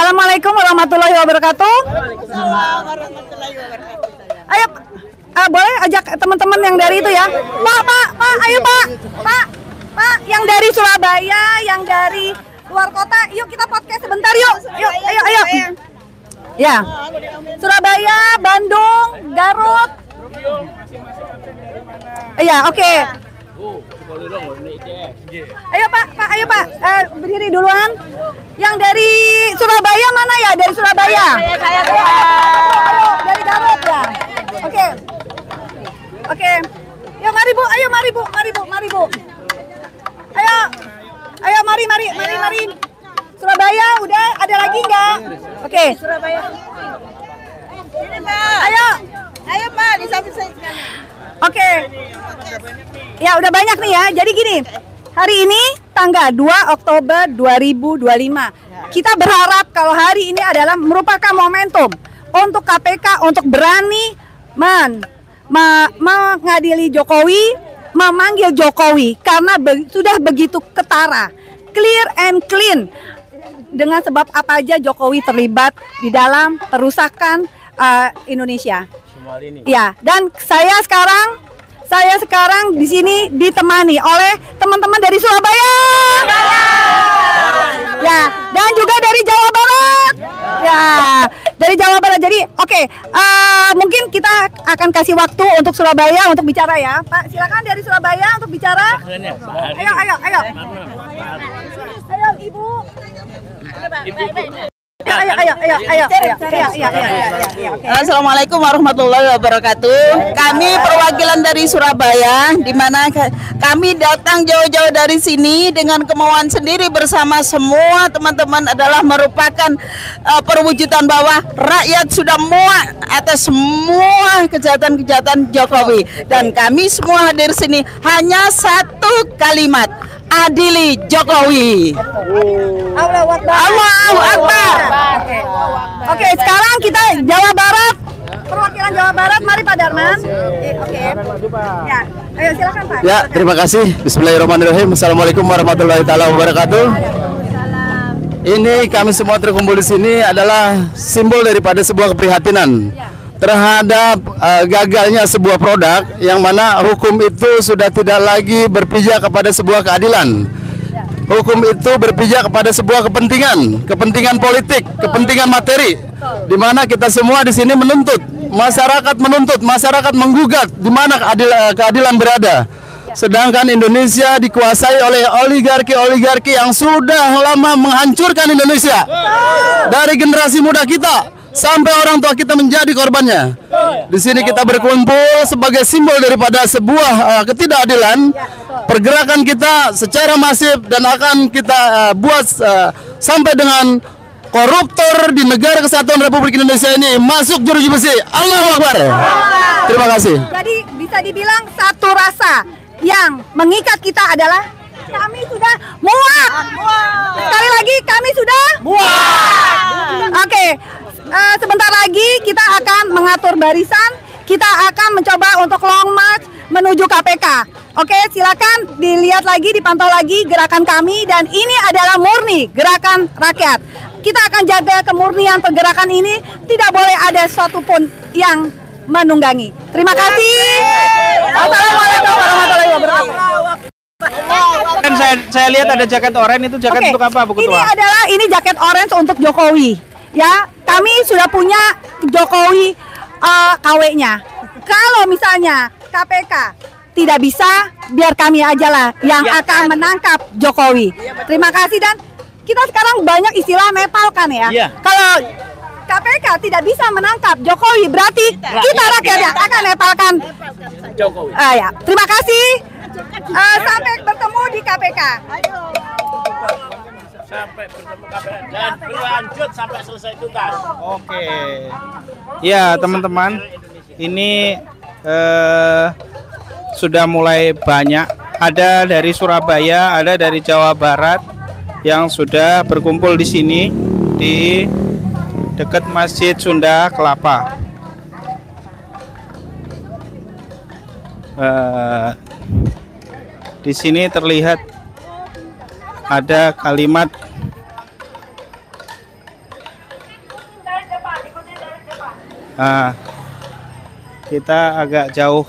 Assalamualaikum warahmatullahi wabarakatuh. Waalaikumsalam warahmatullahi wabarakatuh. Ayo, boleh ajak teman-teman yang dari itu ya. Pak, ayo Pak, yang dari Surabaya, yang dari luar kota, yuk kita podcast sebentar yuk. Yuk, ayo. Ya, Surabaya, Bandung, Garut. Iya, oke. Ayo Pak, berdiri duluan. Yang dari Surabaya mana ya? Dari Surabaya. Saya Ayo, dari Garut ya. Oke. Yuk mari Bu. Ayo mari. Surabaya udah ada lagi nggak? Oke. Surabaya. Ini Pak. Ayo Pak, di samping saya sekali. Oke. Ya udah banyak nih ya. Jadi gini, hari ini tanggal 2 Oktober 2025. Kita berharap kalau hari ini adalah merupakan momentum untuk KPK untuk berani mengadili Jokowi, memanggil Jokowi karena sudah begitu ketara, clear and clean. Dengan sebab apa aja Jokowi terlibat di dalam perusakan Indonesia. Ya, dan saya sekarang di sini ditemani oleh teman-teman dari Surabaya. Ya, dan juga dari Jawa Barat. Ya, dari Jawa Barat. Jadi, oke, mungkin kita akan kasih waktu untuk Surabaya untuk bicara ya. Pak, silakan dari Surabaya untuk bicara. Ayo. Ayo, Ibu. Ayo. Assalamualaikum warahmatullahi wabarakatuh. Kami perwakilan dari Surabaya, di mana kami datang jauh-jauh dari sini dengan kemauan sendiri bersama semua teman-teman adalah merupakan perwujudan bahwa rakyat sudah muak atas semua kejahatan-kejahatan Jokowi, dan kami semua hadir sini hanya satu kalimat: adili Jokowi. Allahu Akbar. Oke, sekarang kita Jawa Barat. Perwakilan Jawa Barat, mari Pak Darman. Oke. Ya, ayo silakan Pak. Ya, terima kasih. Bismillahirrahmanirrahim. Assalamualaikum warahmatullahi wabarakatuh. Ini kami semua terkumpul di sini adalah simbol daripada sebuah keprihatinan terhadap gagalnya sebuah produk yang mana hukum itu sudah tidak lagi berpijak kepada sebuah keadilan. Hukum itu berpijak kepada sebuah kepentingan politik, kepentingan materi, di mana kita semua di sini menuntut, masyarakat menggugat di mana keadilan berada. Sedangkan Indonesia dikuasai oleh oligarki yang sudah lama menghancurkan Indonesia. Dari generasi muda kita sampai orang tua kita menjadi korbannya. Di sini kita berkumpul sebagai simbol daripada sebuah ketidakadilan. Pergerakan kita secara masif dan akan kita buat sampai dengan koruptor di negara kesatuan Republik Indonesia ini masuk jeruji besi. Allahu Akbar. Terima kasih. Jadi bisa dibilang satu rasa yang mengikat kita adalah kami sudah muak. Sekali lagi kami sudah muak. Oke. Sebentar lagi kita akan mengatur barisan, kita akan mencoba untuk long march menuju KPK. Oke, silakan dilihat lagi, dipantau lagi gerakan kami, dan ini adalah murni gerakan rakyat. Kita akan jaga kemurnian pergerakan ini, tidak boleh ada suatu pun yang menunggangi. Terima kasih. Assalamualaikum warahmatullahi wabarakatuh. Saya lihat ada jaket oranye, itu jaket untuk apa, Bu Ketua? Ini jaket orange untuk Jokowi. Ya, kami sudah punya Jokowi KW-nya. Kalau misalnya KPK tidak bisa, biar kami aja lah yang akan menangkap Jokowi. Terima kasih, dan kita sekarang banyak istilah nepalkan ya. Kalau KPK tidak bisa menangkap Jokowi, berarti kita rakyatnya akan nepalkan Jokowi. Ya, terima kasih. Sampai bertemu di KPK. Sampai bertemu KPK dan berlanjut sampai selesai tuntas. Oke. Ya, teman-teman, ini sudah mulai banyak. Ada dari Surabaya, ada dari Jawa Barat yang sudah berkumpul di sini di dekat Masjid Sunda Kelapa. Di sini terlihat ada kalimat Nah, kita agak jauh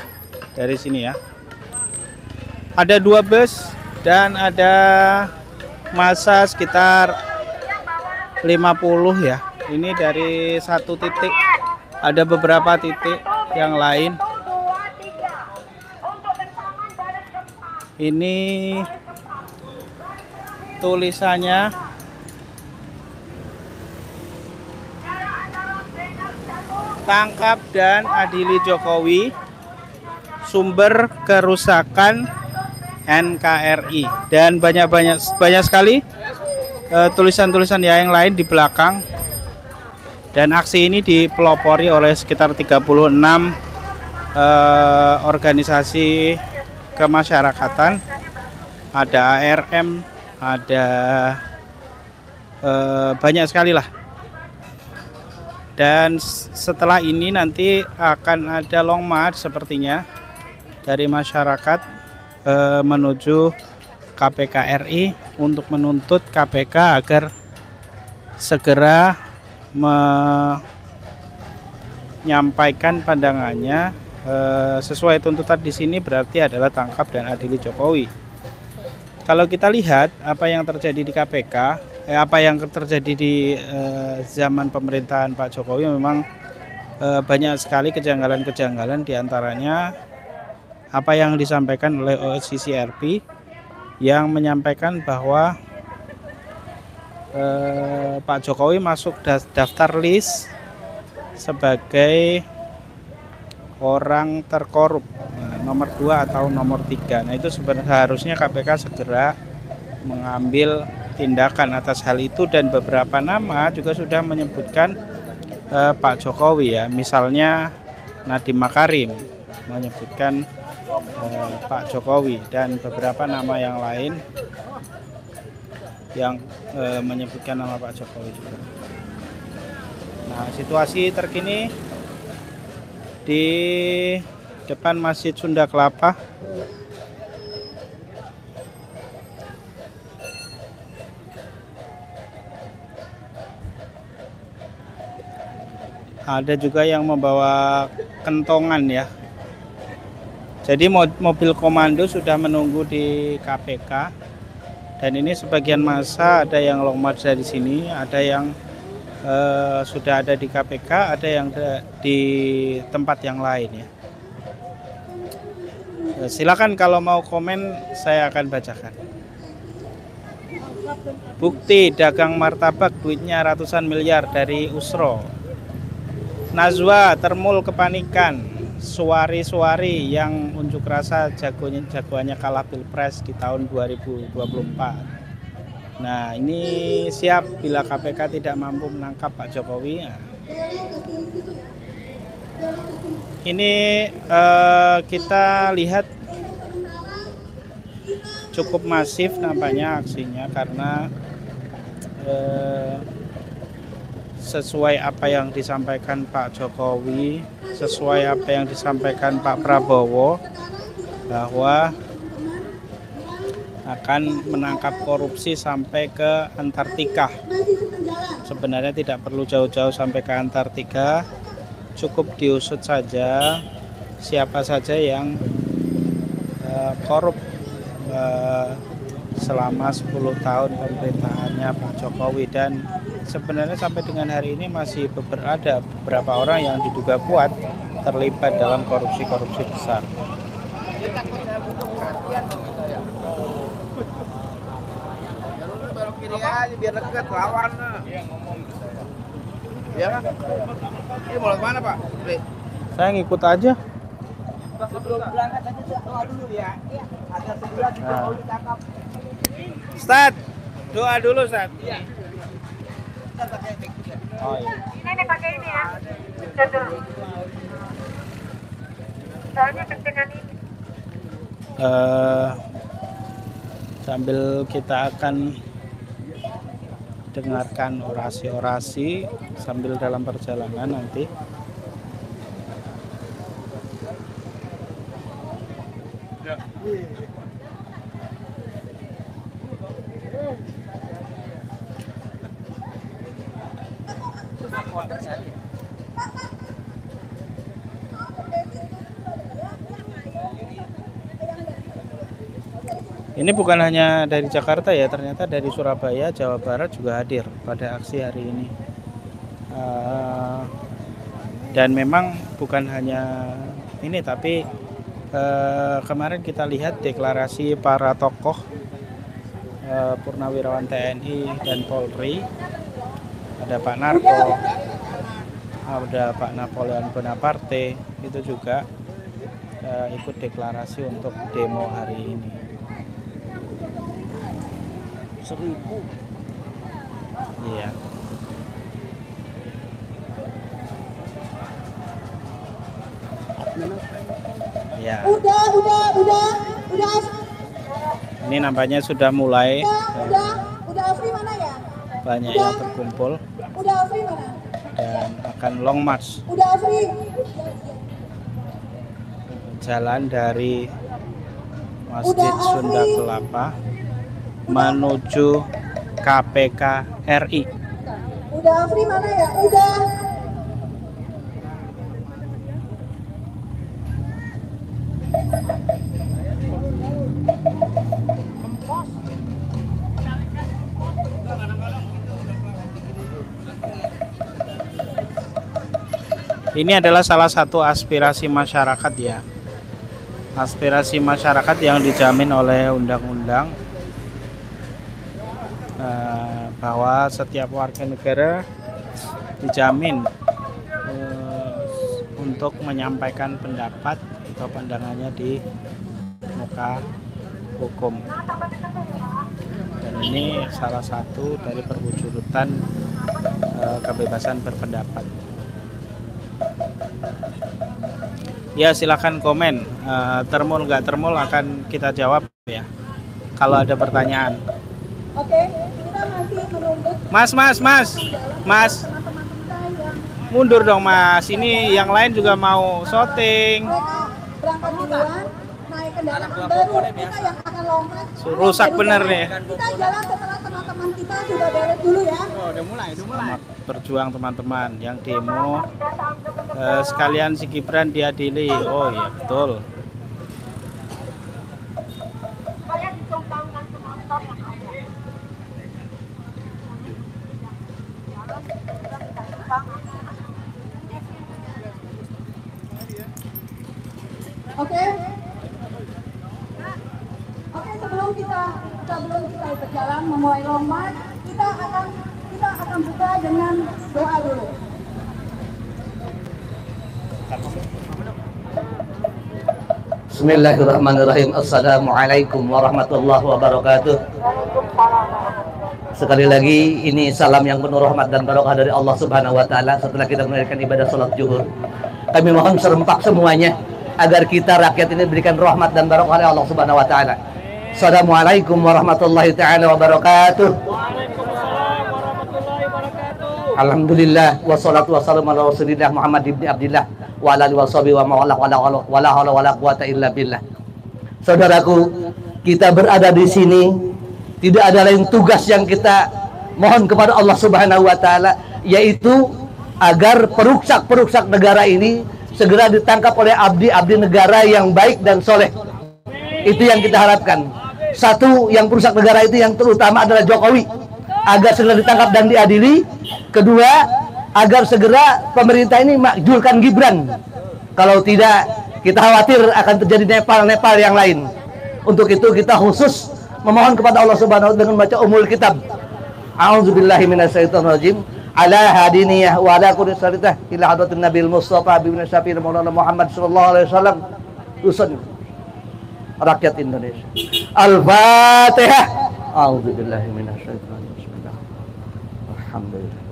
dari sini ya. Ada 2 bus dan ada masa sekitar 50 ya. Ini dari satu titik. Ada beberapa titik yang lain. Ini tulisannya tangkap dan adili Jokowi, sumber kerusakan NKRI, dan banyak sekali tulisan-tulisan yang lain di belakang. Dan aksi ini dipelopori oleh sekitar 36 organisasi kemasyarakatan, ada ARM, ada banyak sekali lah. Dan setelah ini nanti akan ada long march sepertinya dari masyarakat menuju KPK RI untuk menuntut KPK agar segera menyampaikan pandangannya. Sesuai tuntutan di sini berarti adalah tangkap dan adili Jokowi. Kalau kita lihat apa yang terjadi di KPK, apa yang terjadi di zaman pemerintahan Pak Jokowi, memang banyak sekali kejanggalan-kejanggalan, diantaranya apa yang disampaikan oleh OSCCRP yang menyampaikan bahwa Pak Jokowi masuk daftar list sebagai orang terkorup, nomor 2 atau nomor 3. Nah, itu seharusnya KPK segera mengambil tindakan atas hal itu, dan beberapa nama juga sudah menyebutkan Pak Jokowi ya. Misalnya Nadiem Makarim menyebutkan Pak Jokowi, dan beberapa nama yang lain yang menyebutkan nama Pak Jokowi juga. Nah, situasi terkini di depan Masjid Sunda Kelapa. Ada juga yang membawa kentongan ya. Jadi mobil komando sudah menunggu di KPK. Dan ini sebagian massa, ada yang long march dari sini, ada yang sudah ada di KPK, ada yang di tempat yang lain ya. Silakan kalau mau komen, saya akan bacakan. Bukti dagang martabak, duitnya ratusan miliar dari Usro. Najwa termul kepanikan, suari-suari yang unjuk rasa jagoannya kalah pilpres di tahun 2024. Nah, ini siap bila KPK tidak mampu menangkap Pak Jokowi. Ini kita lihat cukup masif nampaknya aksinya, karena sesuai apa yang disampaikan Pak Jokowi, sesuai apa yang disampaikan Pak Prabowo, bahwa akan menangkap korupsi sampai ke Antartika. Sebenarnya tidak perlu jauh-jauh sampai ke Antartika, cukup diusut saja siapa saja yang korup selama 10 tahun pemerintahannya Pak Jokowi. Dan sebenarnya sampai dengan hari ini masih ada beberapa orang yang diduga kuat terlibat dalam korupsi-korupsi besar. Kiri aja biar dekat lawan. Iya kan? Ini mau kemana Pak? Saya ngikut aja. Sebelum berangkat aja doa dulu ya. Agar segera Jokowi ditangkap. Ustad, doa dulu Ustad. Iya. Kita pakai mic juga. Oh iya. Ini pakai ini ya. Dulu. Soalnya kencengan ini. Sambil kita akan dengarkan orasi-orasi sambil dalam perjalanan nanti. Ini bukan hanya dari Jakarta ya, ternyata dari Surabaya, Jawa Barat juga hadir pada aksi hari ini. Dan memang bukan hanya ini, tapi kemarin kita lihat deklarasi para tokoh purnawirawan TNI dan Polri. Ada Pak Narko, ada Pak Napoleon Bonaparte, itu juga ikut deklarasi untuk demo hari ini. 1000. Iya. Ya. Udah. Ini nampaknya sudah mulai. Udah Afri mana ya? Banyak yang berkumpul Udah Afri mana? dan akan long march Udah Afri. jalan dari Masjid Sunda Kelapa menuju KPK RI. Udah Afri mana ya? Udah. Ini adalah salah satu aspirasi masyarakat ya. Aspirasi masyarakat yang dijamin oleh undang-undang bahwa setiap warga negara dijamin untuk menyampaikan pendapat atau pandangannya di muka hukum. Dan ini salah satu dari perwujudan kebebasan berpendapat. Ya, silakan komen. Termul nggak termul akan kita jawab ya. Kalau ada pertanyaan. Oke, kita masih menunggu Mas. Mundur dong Mas. Ini yang lain juga mau syuting. mereka berangkat duluan, naik kendaraan baru kita yang akan lompat. Rusak bener nih. Kita jalan setelah teman-teman kita sudah beres dulu ya. Selamat berjuang teman-teman yang demo. Sekalian si Gibran diadili. Oh iya betul. Oke. Sebelum kita berjalan memulai lompat, kita akan buka dengan doa dulu. Bismillahirrahmanirrahim. Assalamualaikum warahmatullahi wabarakatuh. Sekali lagi ini salam yang penuh rahmat dan barokah dari Allah Subhanahu wa taala. Setelah kita menunaikan ibadah salat zuhur, kami mohon serempak semuanya agar kita rakyat ini diberikan rahmat dan barokah oleh Allah Subhanahu wa taala. Assalamualaikum warahmatullahi taala wabarakatuh. Alhamdulillah wassalatu wassalamu ala Rasulillah Muhammad ibn Abdillah wa ala alihi washabihi wa mawala wala haula wala quwata illa billah. Saudaraku, kita berada di sini tidak ada lain tugas yang kita mohon kepada Allah Subhanahu wa taala, yaitu agar perusak negara ini segera ditangkap oleh abdi negara yang baik dan soleh. Itu yang kita harapkan. Satu, yang perusak negara itu yang terutama adalah Jokowi, agar segera ditangkap dan diadili. Kedua, agar segera pemerintah ini makjulkan Gibran. Kalau tidak, kita khawatir akan terjadi Nepal yang lain. Untuk itu kita khusus memohon kepada Allah Subhanahu wa taala dengan membaca Ummul Kitab. A'udzubillahi minasyaitonirrajim. Ala hadiniyah wa ala kulli saritah ila hadratin Nabil Mustafa bin Syafi'i Maulana Muhammad sallallahu alaihi wasallam. Usun rakyat Indonesia. Al-Fatihah. A'udzubillahi minasyaitonir rajim. Alhamdulillah.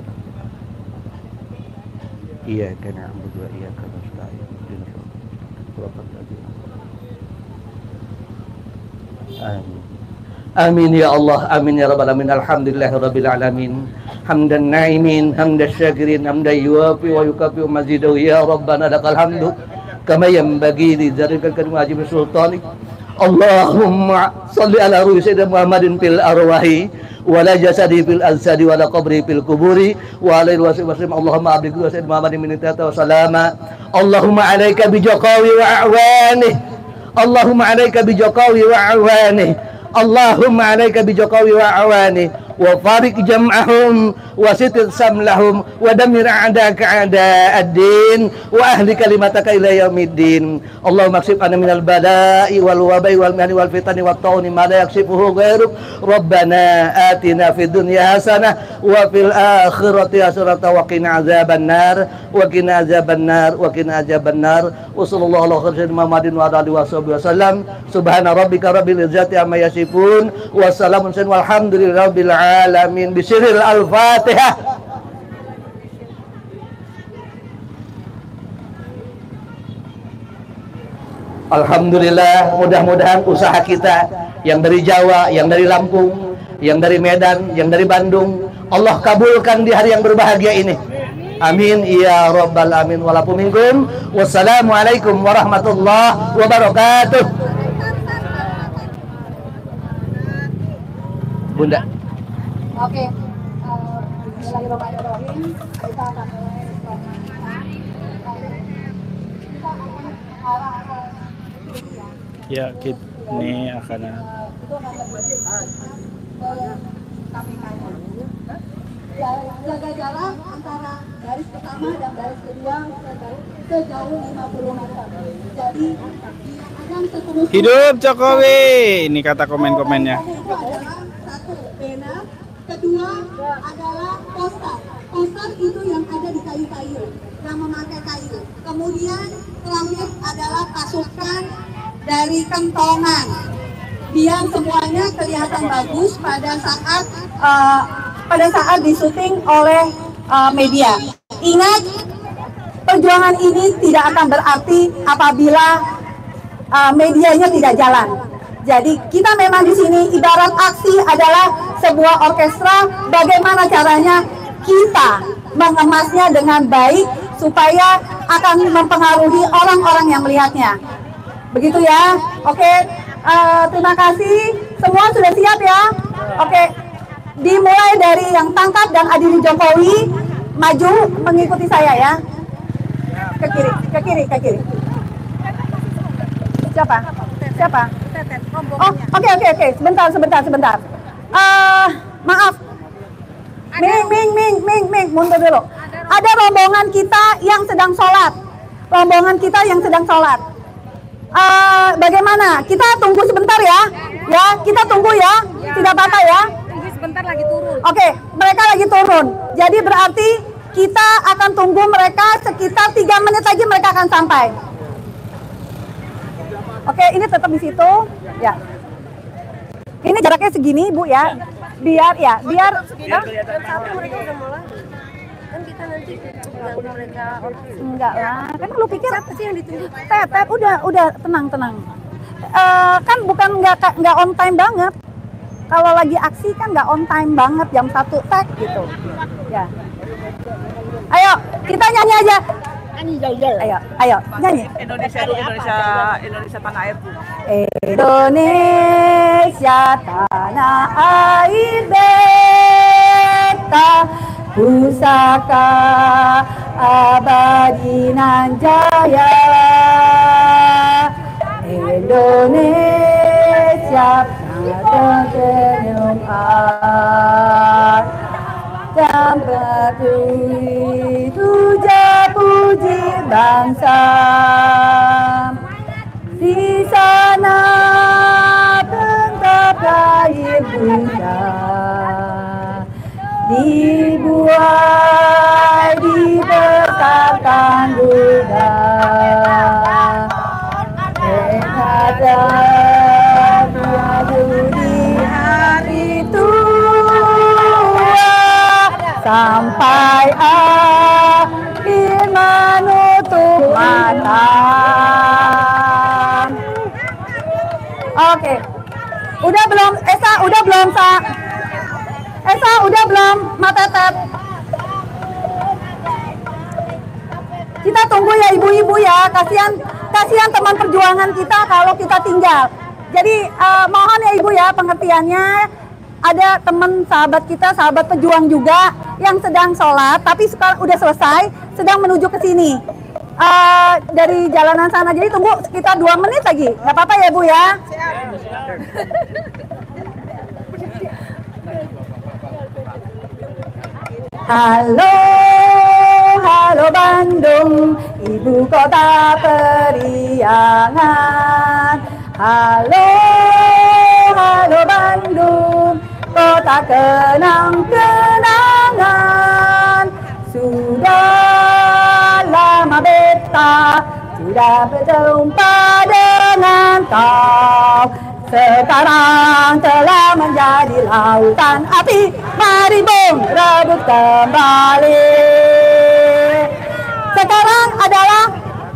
Iyyaka na'budu wa iyyaka nasta'in. Amin. Amin ya Allah, amin ya rabbal alamin. Alhamdulillahirabbil alamin. Hamdan na'imin, hamdan syakirin, hamdan yuwafi wa yukafi mazidahu. Ya Rabbana lakal hamdu kama yanbaghi li dzarikal karim ajib sultani. Allahumma salli ala ruhi sayyidina Muhammadin fil arwahi wa la jasadi fil azsadi wa la qabri fil kuburi wa alaihi wasallam. Allahumma abdi wa sayyidina Muhammadin min tata wa salama. Allahumma alayka bi Jokowi wa awanihi. Allahumma alayka bi Jokowi wa awanihi. Allahumma alaika bi Jokowi wa awani wa farik jam'ahum wa sitir samlahum wa damir a'daka a'da'ad-din wa ahli kalimataka ila yaumiddin. Allahumma ksif anna minal bala'i wal wabai wal mihani wal fitani wat tauni ma la yaksifuhu ghairuk. Rabbana atina fid dunya hasanah wa fil akhirati hasanah wa qina azabannar wa qina azabannar wa qina azabannar. Wa sallallahu ala khairil Muhammadin wa ala alihi wasallam. Subhana rabbika rabbil izzati amma yasifun wa salamun walhamdulillahi rabbil alamin. Bisiril al-Fatihah. Alhamdulillah, mudah-mudahan usaha kita yang dari Jawa, yang dari Lampung, yang dari Medan, yang dari Bandung, Allah kabulkan di hari yang berbahagia ini. Amin ya rabbal alamin. Walakum minkum. Wassalamualaikum warahmatullahi wabarakatuh. Bunda. Oke. Bismillahirrahmanirrahim. Kita akan mulai Ya, ini akan jaga jarak antara baris pertama dan baris kedua sejauh 50 meter. Jadi akan seterusnya. Hidup Jokowi. Ini kata komen-komennya. Itu adalah satu banner, kedua adalah poster. Poster itu yang ada di kayu-kayu, yang memakai kayu. Kemudian terakhir adalah pasukan dari kentongan. Biar semuanya kelihatan bagus pada saat disuting oleh media. Ingat, perjuangan ini tidak akan berarti apabila medianya tidak jalan. Jadi kita memang di sini ibarat aksi adalah sebuah orkestra. Bagaimana caranya kita mengemasnya dengan baik supaya akan mempengaruhi orang-orang yang melihatnya. Begitu ya. Oke, terima kasih. Semua sudah siap ya. Oke, dimulai dari yang tangkap dan adili Jokowi. Maju mengikuti saya ya. Ke kiri, ke kiri, ke kiri. Siapa? Siapa? Oh, oke. Sebentar. Maaf. Ming, mundur dulu. Ada rombongan kita yang sedang sholat. Bagaimana? Kita tunggu sebentar ya. Ya, kita tunggu ya. Tidak apa-apa ya. Tunggu sebentar lagi turun. Oke, mereka lagi turun. Jadi berarti kita akan tunggu mereka sekitar 3 menit lagi mereka akan sampai. Oke, ini tetap di situ. Ya. Ini jaraknya segini, Bu ya. Biar. Satu mereka udah mulai. Kan kita nanti ganggu mereka. Enggak lah. Kan lu pikir Siapa sih yang ditunggu? Tet, udah tenang. Kan bukan nggak on time banget. Kalau lagi aksi kan nggak on time banget, jam 1 tag gitu. Ya. Ayo, kita nyanyi aja. Ayo, nyanyi. Indonesia tanah airku. Indonesia tanah air beta, pusaka abadi nan jaya. Indonesia tersenyum dan bertujuh puji bangsa. Di sana tetap lahir Bunda, dibuai dibesarkan Bunda. Di hari tua sampai akhir menutup mata. Oke. Udah belum? Esa udah belum, Sa? Esa udah belum? Matetet. Kita tunggu ya ibu-ibu ya. Kasihan teman perjuangan kita kalau kita tinggal. Jadi mohon ya ibu ya pengertiannya. Ada teman sahabat kita, sahabat pejuang juga yang sedang sholat, tapi sekarang udah selesai, sedang menuju ke sini dari jalanan sana. Jadi tunggu sekitar 2 menit lagi, nggak apa-apa ya Bu ya. Halo, halo Bandung, ibu kota periangan. Halo, halo Bandung, kota kenang-kenangan. Sudah lama beta sudah berjumpa dengan kau. Sekarang telah menjadi lautan api, mari bung rebut kembali. Sekarang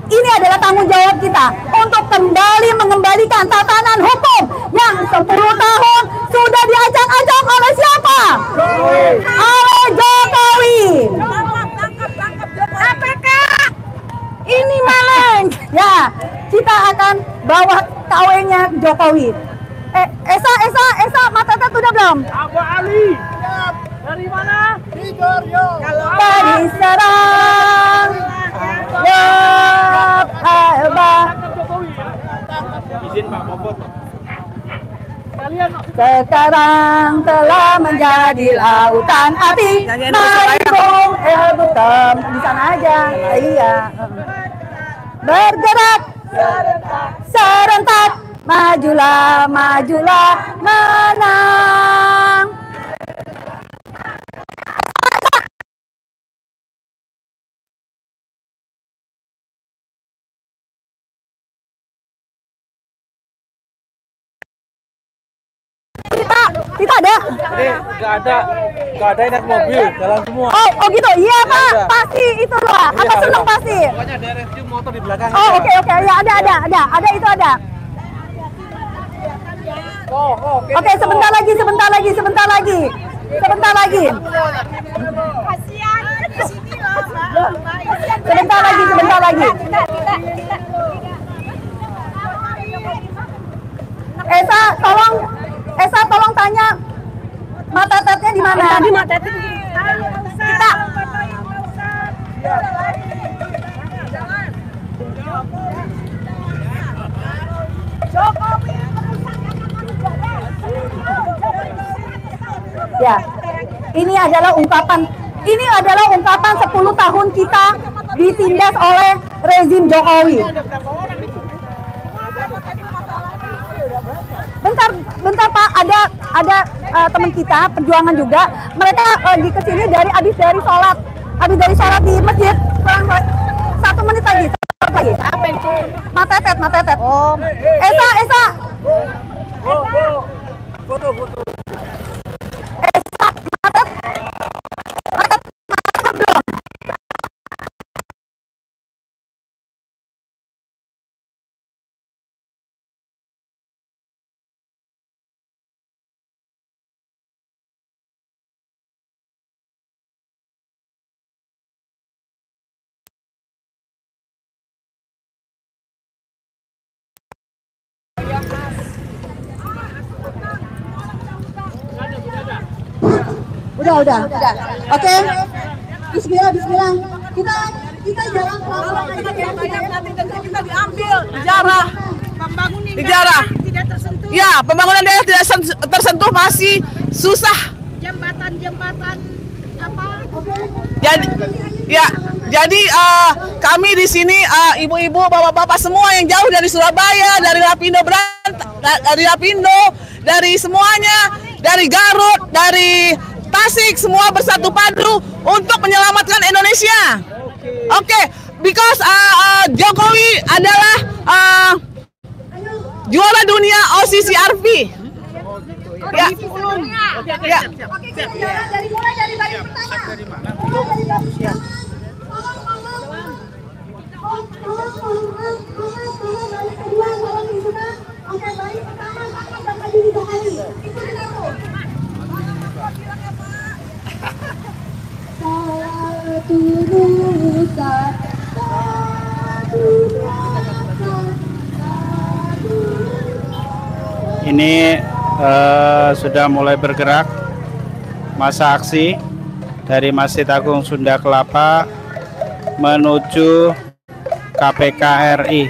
ini adalah tanggung jawab kita untuk kembali mengembalikan tatanan hukum yang 10 tahun sudah diacak-acak oleh siapa? Oleh Jokowi. APK ini maling. Ya, kita akan bawa KW-nya Jokowi. Esa, mata tet udah belum? Abu Ali. Dari mana? Tigorio. Dari Serang. Izin Pak Bobot. Sekarang telah menjadi lautan api. Mari bung bukem di sana aja. Iya. Bergerak serentak, majulah, majulah, menang. Kita ada? Nggak ada naik mobil, jalan semua. Oh gitu, iya Pak, pasti itu lah. Apa senang pasti? Pokoknya ada review motor di belakang. Oh oke, ya ada itu ada. Oke, sebentar lagi. Sebentar lagi. Esa tolong tanya mata tetnya di mana? Tadi mata tet kita. Ya, ini adalah ungkapan 10 tahun kita ditindas oleh rezim Jokowi. Bentar Pak, ada teman kita perjuangan juga. Mereka lagi kesini habis dari sholat di masjid. Kurang 1 menit lagi. Apa itu? Matetet. Oh. Esa. Foto. Esa, matet belum? Udah. Oke. Bismillah. Kita jalan pelan-pelan kita diambil. Dijarah. Tidak tersentuh. Ya, pembangunan daerah tidak tersentuh, masih susah. Jembatan apa? Jadi kami di sini ibu-ibu, bapak-bapak semua yang jauh dari Surabaya, dari Lapindo dari semuanya, dari Garut, dari Tasik, semua bersatu padu untuk menyelamatkan Indonesia. Oke, because Jokowi adalah juara dunia OCCRP. Ya. Oke, dari baris pertama. Ini sudah mulai bergerak masa aksi dari Masjid Agung Sunda Kelapa menuju KPK RI.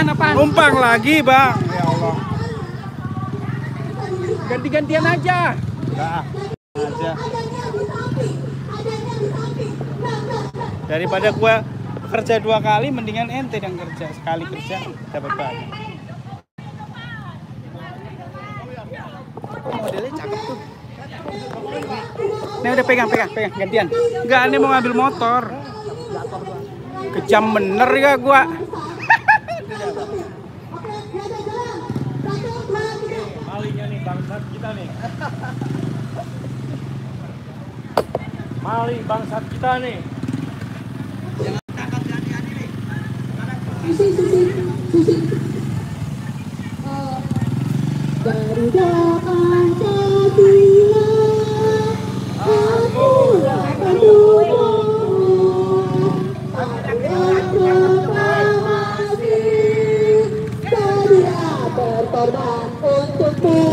Apaan? Numpang lagi, Bang. Ya Allah. Ganti-gantian aja. Enggak, aja. Daripada gua kerja 2 kali, mendingan ente yang kerja. Sekali kerja dapat banyak. Modelnya cakep tuh. Ini udah pegang gantian. Enggak, ini mau ngambil motor. Kejam bener ya gua. Malingnya nih bangsat kita nih. Maling bangsat kita nih. Garuda Pancasila, aku akan dukung. Proklamasi, sedia berkorban untukmu.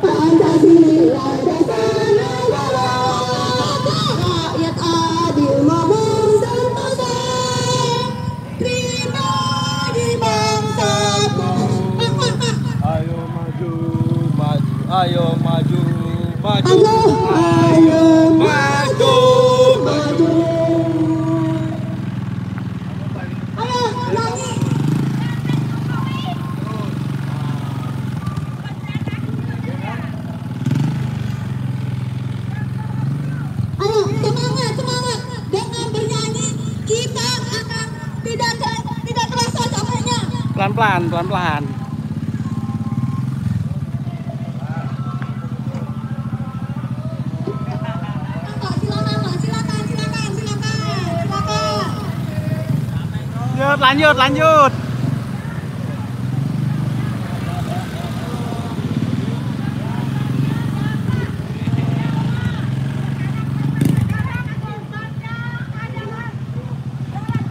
Pancasila dasar negara, rakyat adil makmur sentosa. Terima di bangsaku. Ayo maju, ayo maju. Semangat. Dengan bernyanyi kita akan tidak terasa capeknya. Pelan-pelan. Lanjut.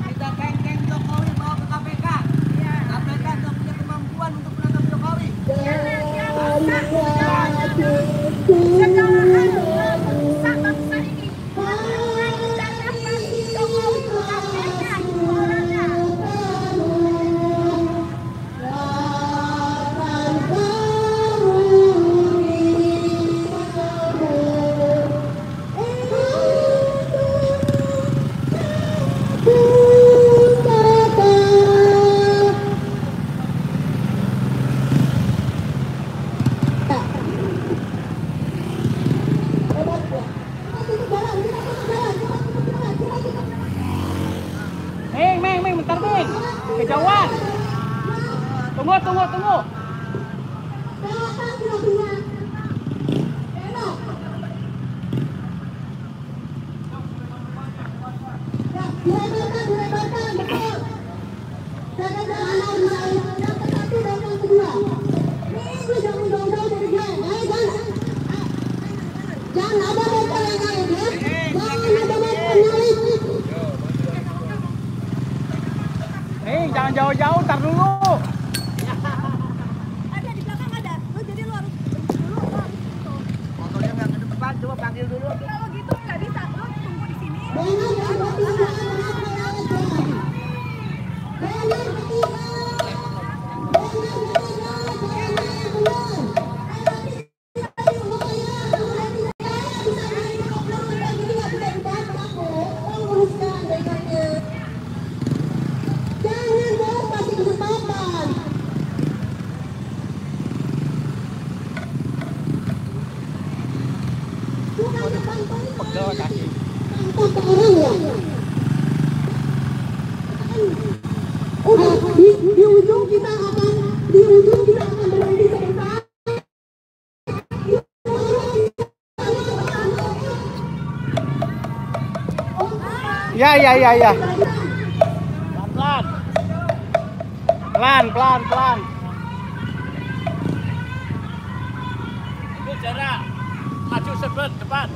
Kita kengkeng Jokowi bawa ke KPK. KPK nggak punya kemampuan untuk menangkap Jokowi. Meng, bentar, Meng. Kejauhan. Tunggu. Jangan ada motor yang lain ya. Jangan ada motor yang lain. Jangan jauh-jauh, ntar dulu. Ada di belakang ada. Lu jadi lu harus dulu. Motornya nggak ke depan, coba panggil dulu. Kalau gitu nggak bisa. Lu tunggu di sini. Pegel kaki. Di ujung kita akan berhenti sebentar. Ya. Pelan. Itu jarak. Maju sebet depan.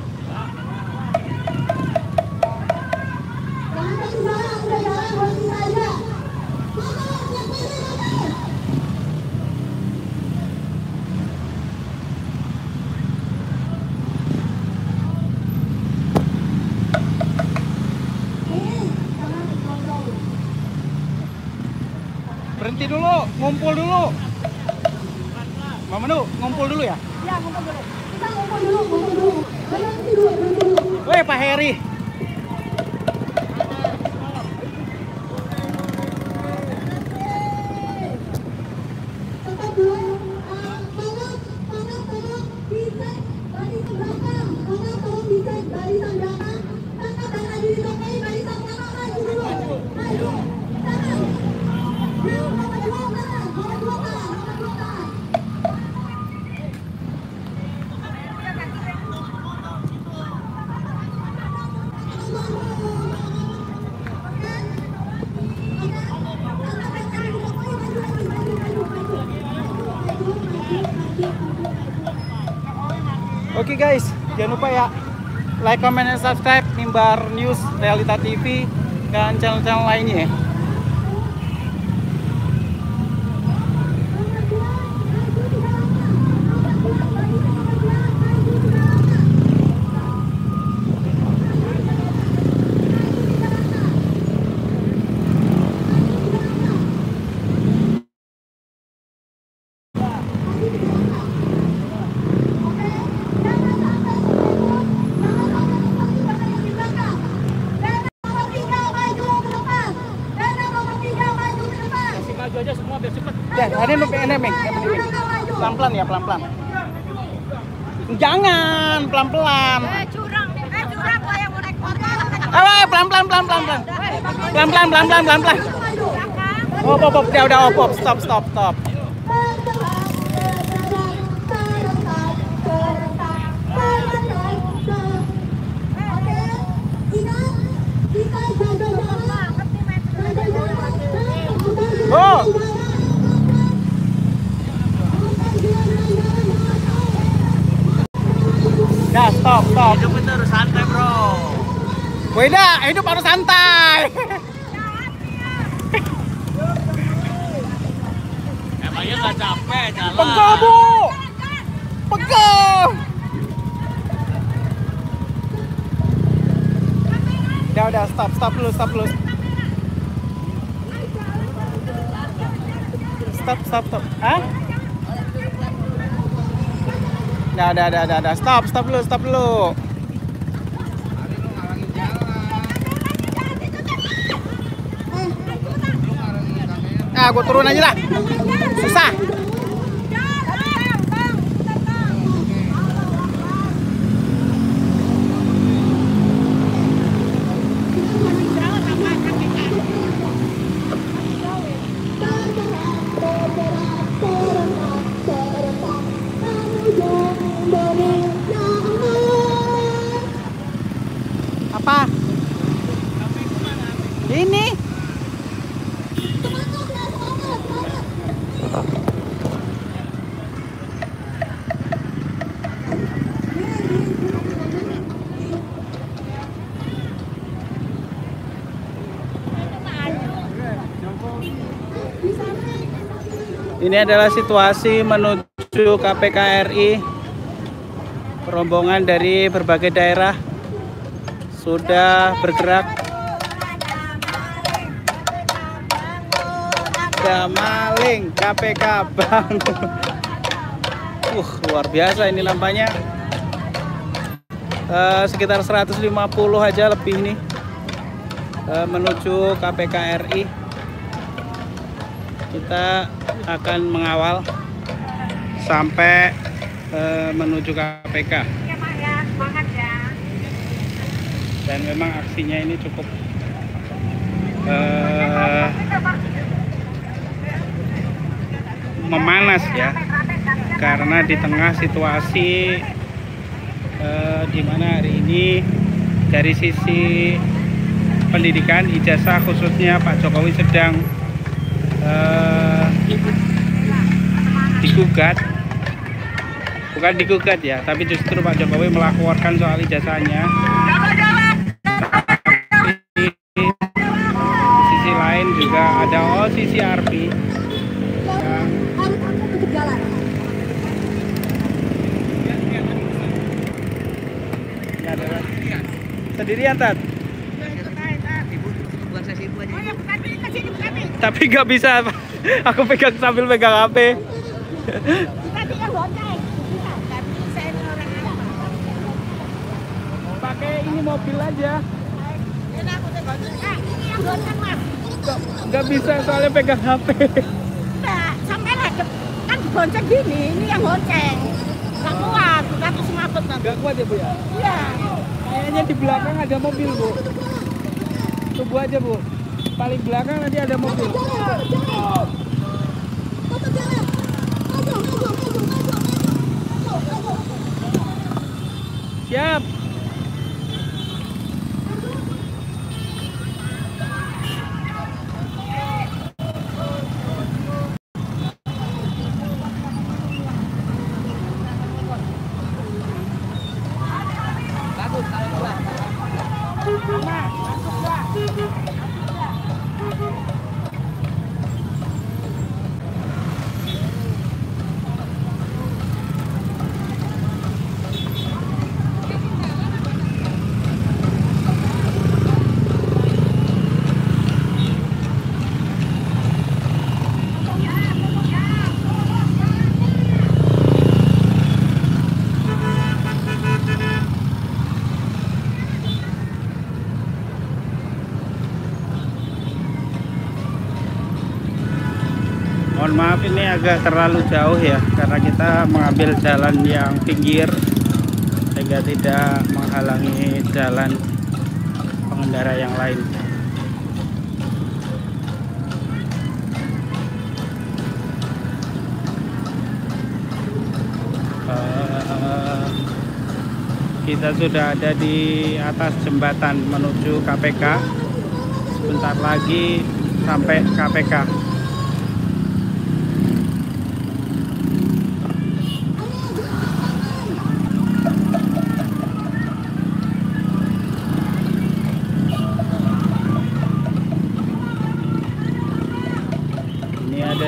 Berhenti dulu, ngumpul dulu. Mama Nu, ngumpul dulu ya? Ya, ngumpul dulu. Kita ngumpul dulu. Woi, Pak Heri. Oke guys, jangan lupa ya like, comment, dan subscribe Mimbar News, Realita TV, dan channel-channel lainnya ya. Pelan-pelan ya, pelan-pelan. Jangan, pelan-pelan. Curang lah yang mau naik motor. Pelan-pelan. Pelan-pelan. Op, udah, stop. Oh. Ya, stop. Hidup itu harus santai, bro. Beda, hidup harus santai. Emangnya nggak capek jalan? Pegel, Bu. Pegel. Udah, stop dulu. Stop. Hah? Udah. Stop dulu. Nah, gue turun aja lah. Susah. Apa? Ini. Ini adalah situasi menuju KPK RI. Rombongan dari berbagai daerah sudah bergerak. Maling KPK bangun. Luar biasa ini nampaknya. Sekitar 150 aja lebih nih menuju KPK RI. Kita akan mengawal sampai menuju KPK. Dan memang aksinya ini cukup memanas ya, karena di tengah situasi di mana hari ini dari sisi pendidikan ijazah khususnya Pak Jokowi sedang digugat, bukan digugat ya, tapi justru Pak Jokowi melaporkan soal ijazahnya. Di sisi lain juga ada CCRP. Sendirian Tat. Tapi nggak bisa, aku pegang sambil pegang HP. Pakai ini mobil aja. Nggak bisa soalnya pegang HP. Sampai kan bonceng gini, ini yang bonceng. Nggak kuat, aku semaput nanti. Nggak kuat ya Bu ya? Iya. Kayaknya di belakang ada mobil Bu. Tunggu aja Bu. Paling belakang nanti ada mobil. Siap. Mohon maaf ini agak terlalu jauh ya, karena kita mengambil jalan yang pinggir sehingga tidak menghalangi jalan pengendara yang lain. Kita sudah ada di atas jembatan menuju KPK. Sebentar lagi sampai KPK.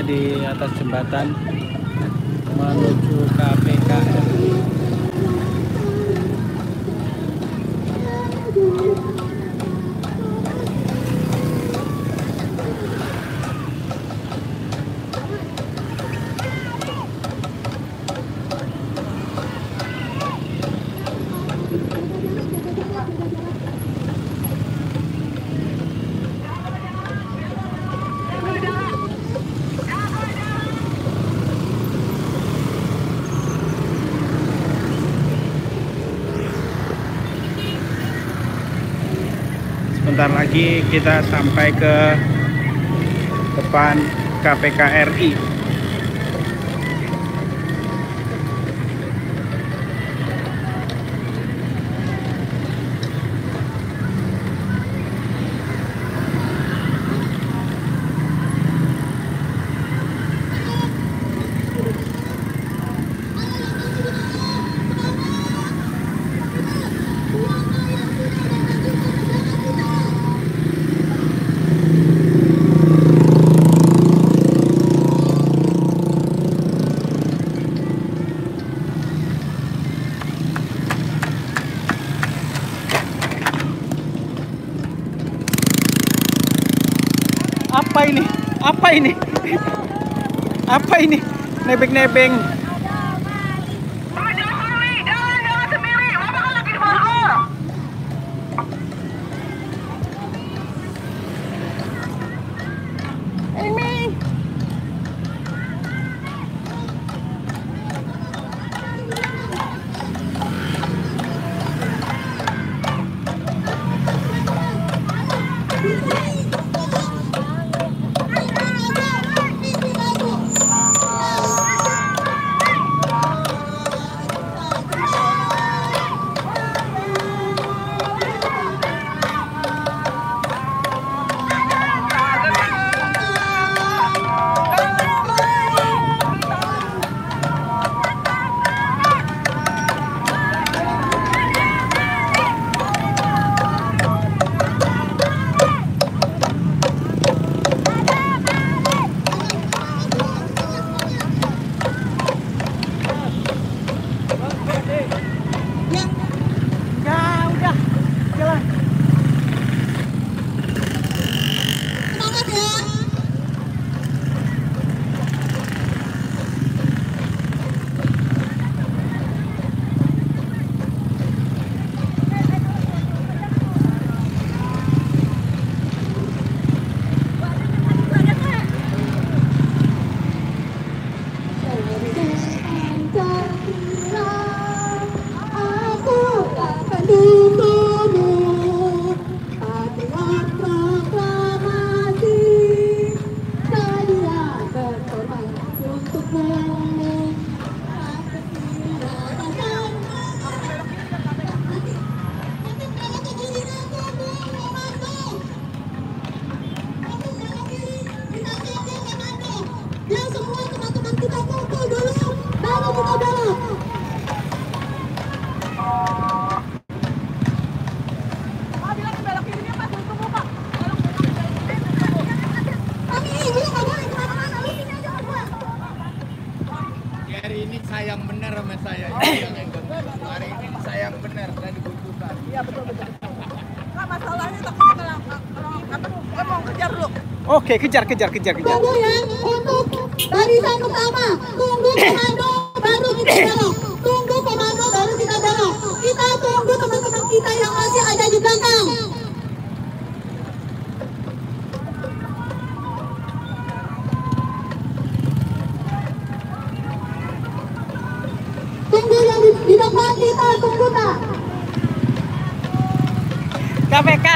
Di atas jembatan menuju KPK. Sebentar lagi kita sampai ke depan KPK RI. Apa ini? Apa ini? Apa ini? Nebeng-nebeng. Oke, kejar. Tunggu ya, untuk barisan pertama, tunggu komando baru kita belok. Tunggu komando baru kita belok. Kita tunggu teman-teman kita yang masih ada di belakang. Tunggu yang di depan kita, tunggu tak? KPK.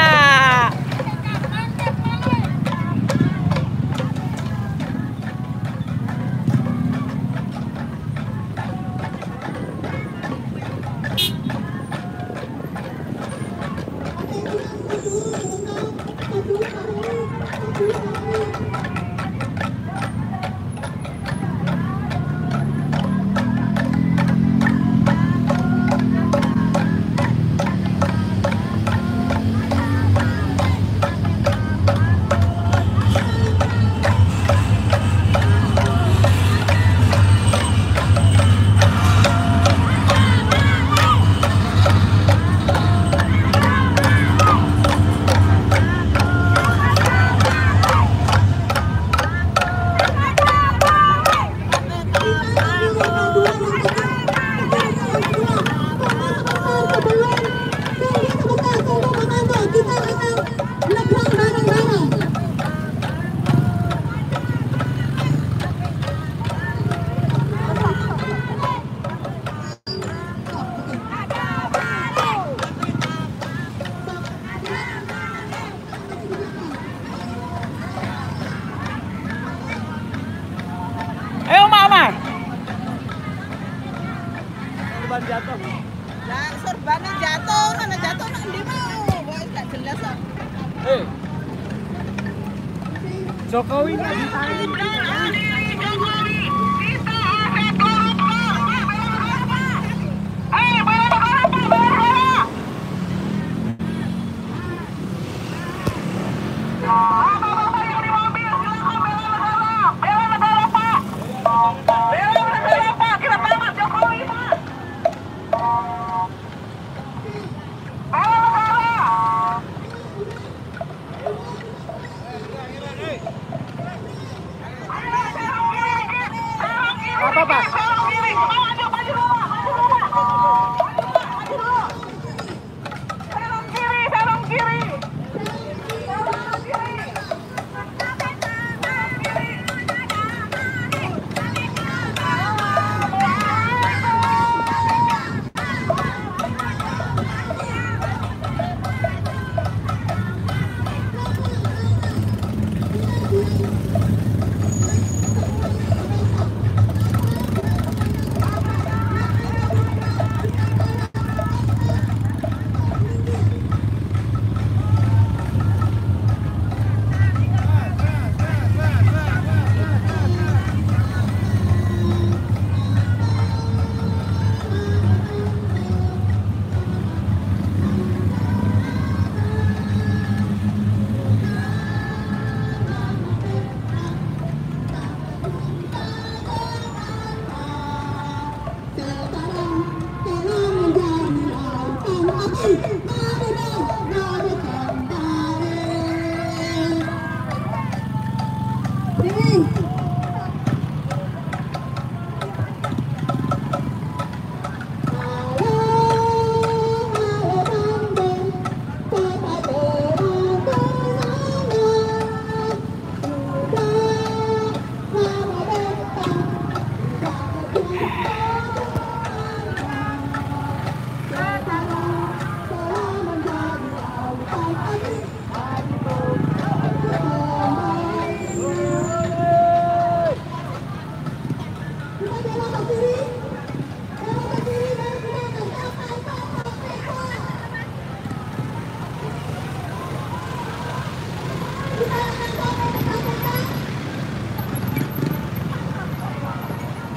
Ayo Mama. Sorban jatuh. Lah sorbannya jatuh, mana jatuh nak ndi mau? Wah, enggak jelas ah. Jokowi nggak ditarik. Apa Pak?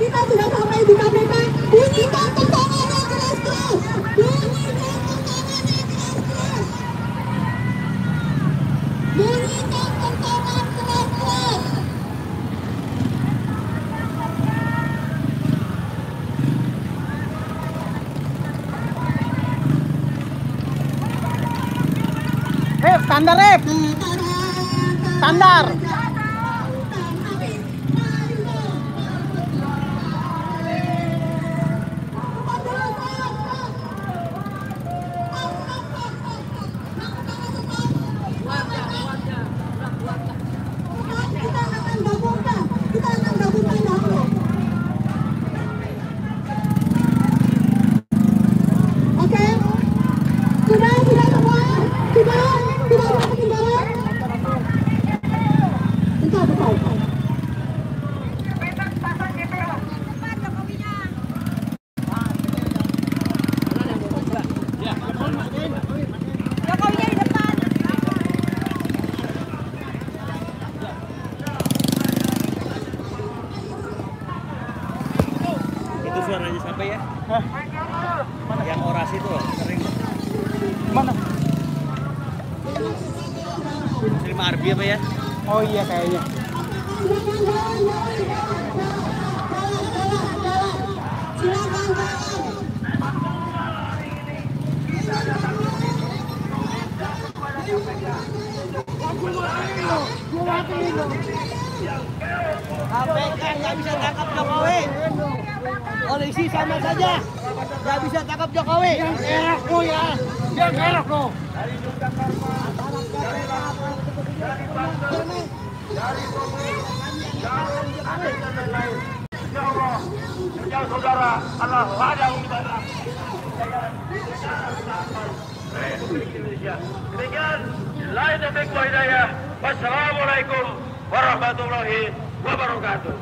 Kita sudah sampai di KPK. Bunyikan tendangannya keras-keras. Bunyikan tendangannya keras-keras. Bunyikan tendangan keras-keras. Standar, Rep. Tentara Standar. Itu suaranya siapa ya? Yang orasi itu sering. Mana? Terima Arbi apa ya? Oh iya kayaknya. KPK nggak bisa tangkap Jokowi. Polisi sama saja nggak bisa tangkap Jokowi. Yang enak lo ya, yang enak lo. Ya saudara, Allah ada ibadah. Demikian, lain taufiq wa hidayah. Wassalamualaikum warahmatullahi wabarakatuh.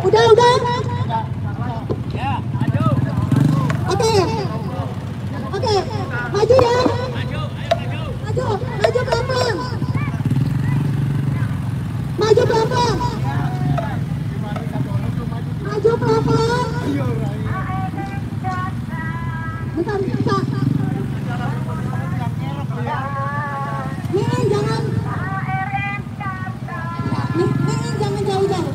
Udah. Oke, maju ya. Maju pelan-pelan. Maju pelan-pelan. Bentar. Nih, jangan jauh-jauh.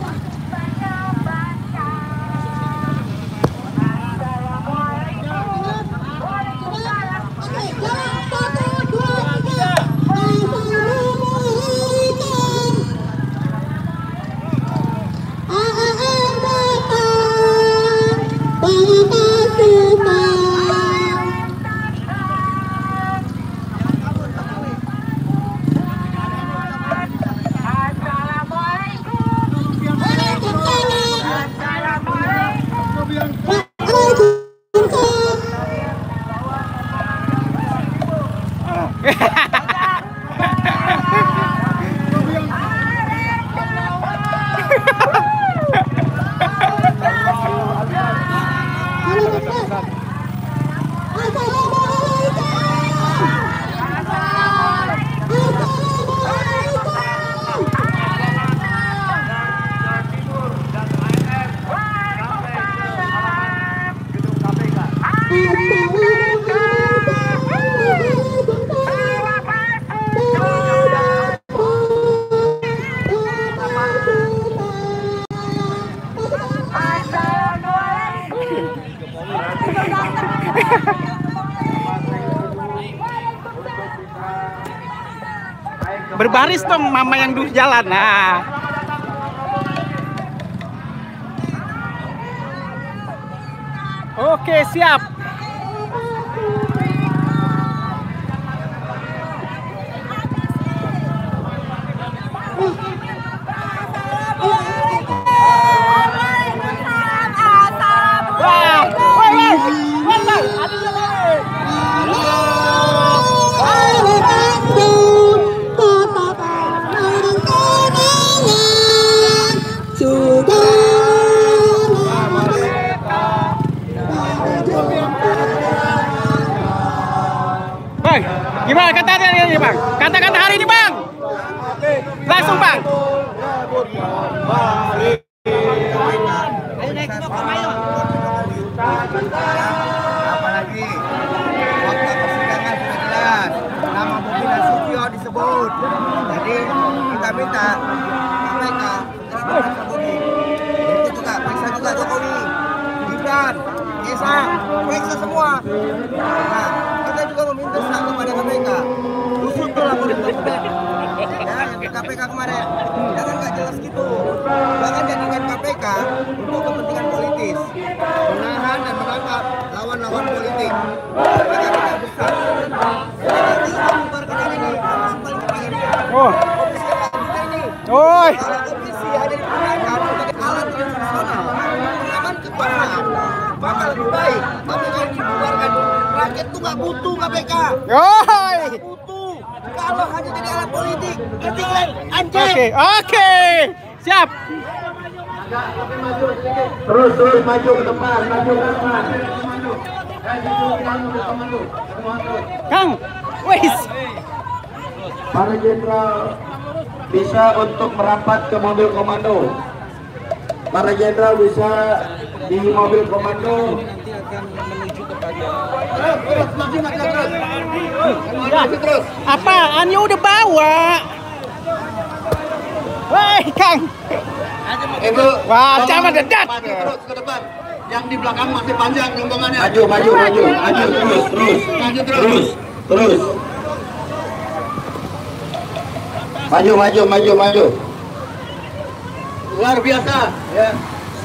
Berbaris dong mama yang dulu jalan. Nah. Oke, siap. Wah, Gimana kata-kata hari ini, Bang? Kata-kata hari ini, Bang. Langsung, Bang. Apalagi waktu persidangan sudah jelas, nama Bobi Nasution disebut. Jadi kita minta KPK segera memeriksa Bobi. Itu juga periksa juga Jokowi, Gibran, Esa, periksa semua. Nah, kita juga meminta kepada KPK, usut tuh laporan ya, yang KPK kemarin, jangan nggak jelas gitu. Jangan jadikan KPK untuk kepentingan politis, menahan dan menangkap lawan-lawan politik. KPK tidak besar. Jadi kita bubarkan ini, kami paling ini. Oh. Kalau komisi hanya digunakan sebagai alat transaksional pengaman kekuasaan, maka lebih baik KPK dibubarkan. Rakyat tuh nggak butuh KPK. Nggak butuh. Kalau hanya jadi alat politik, ketinggalan anjing. Oke. Siap. Terus maju ke depan, Kang, wis. Para jenderal bisa untuk merapat ke mobil komando. Para jenderal bisa di mobil komando. Terus. Apaan ya udah bawa? Woi, Kang. Itu wah, jangan dekat. Terus ke depan. Yang di belakang masih panjang rombongannya. Maju, terus. Maju. Luar biasa, ya.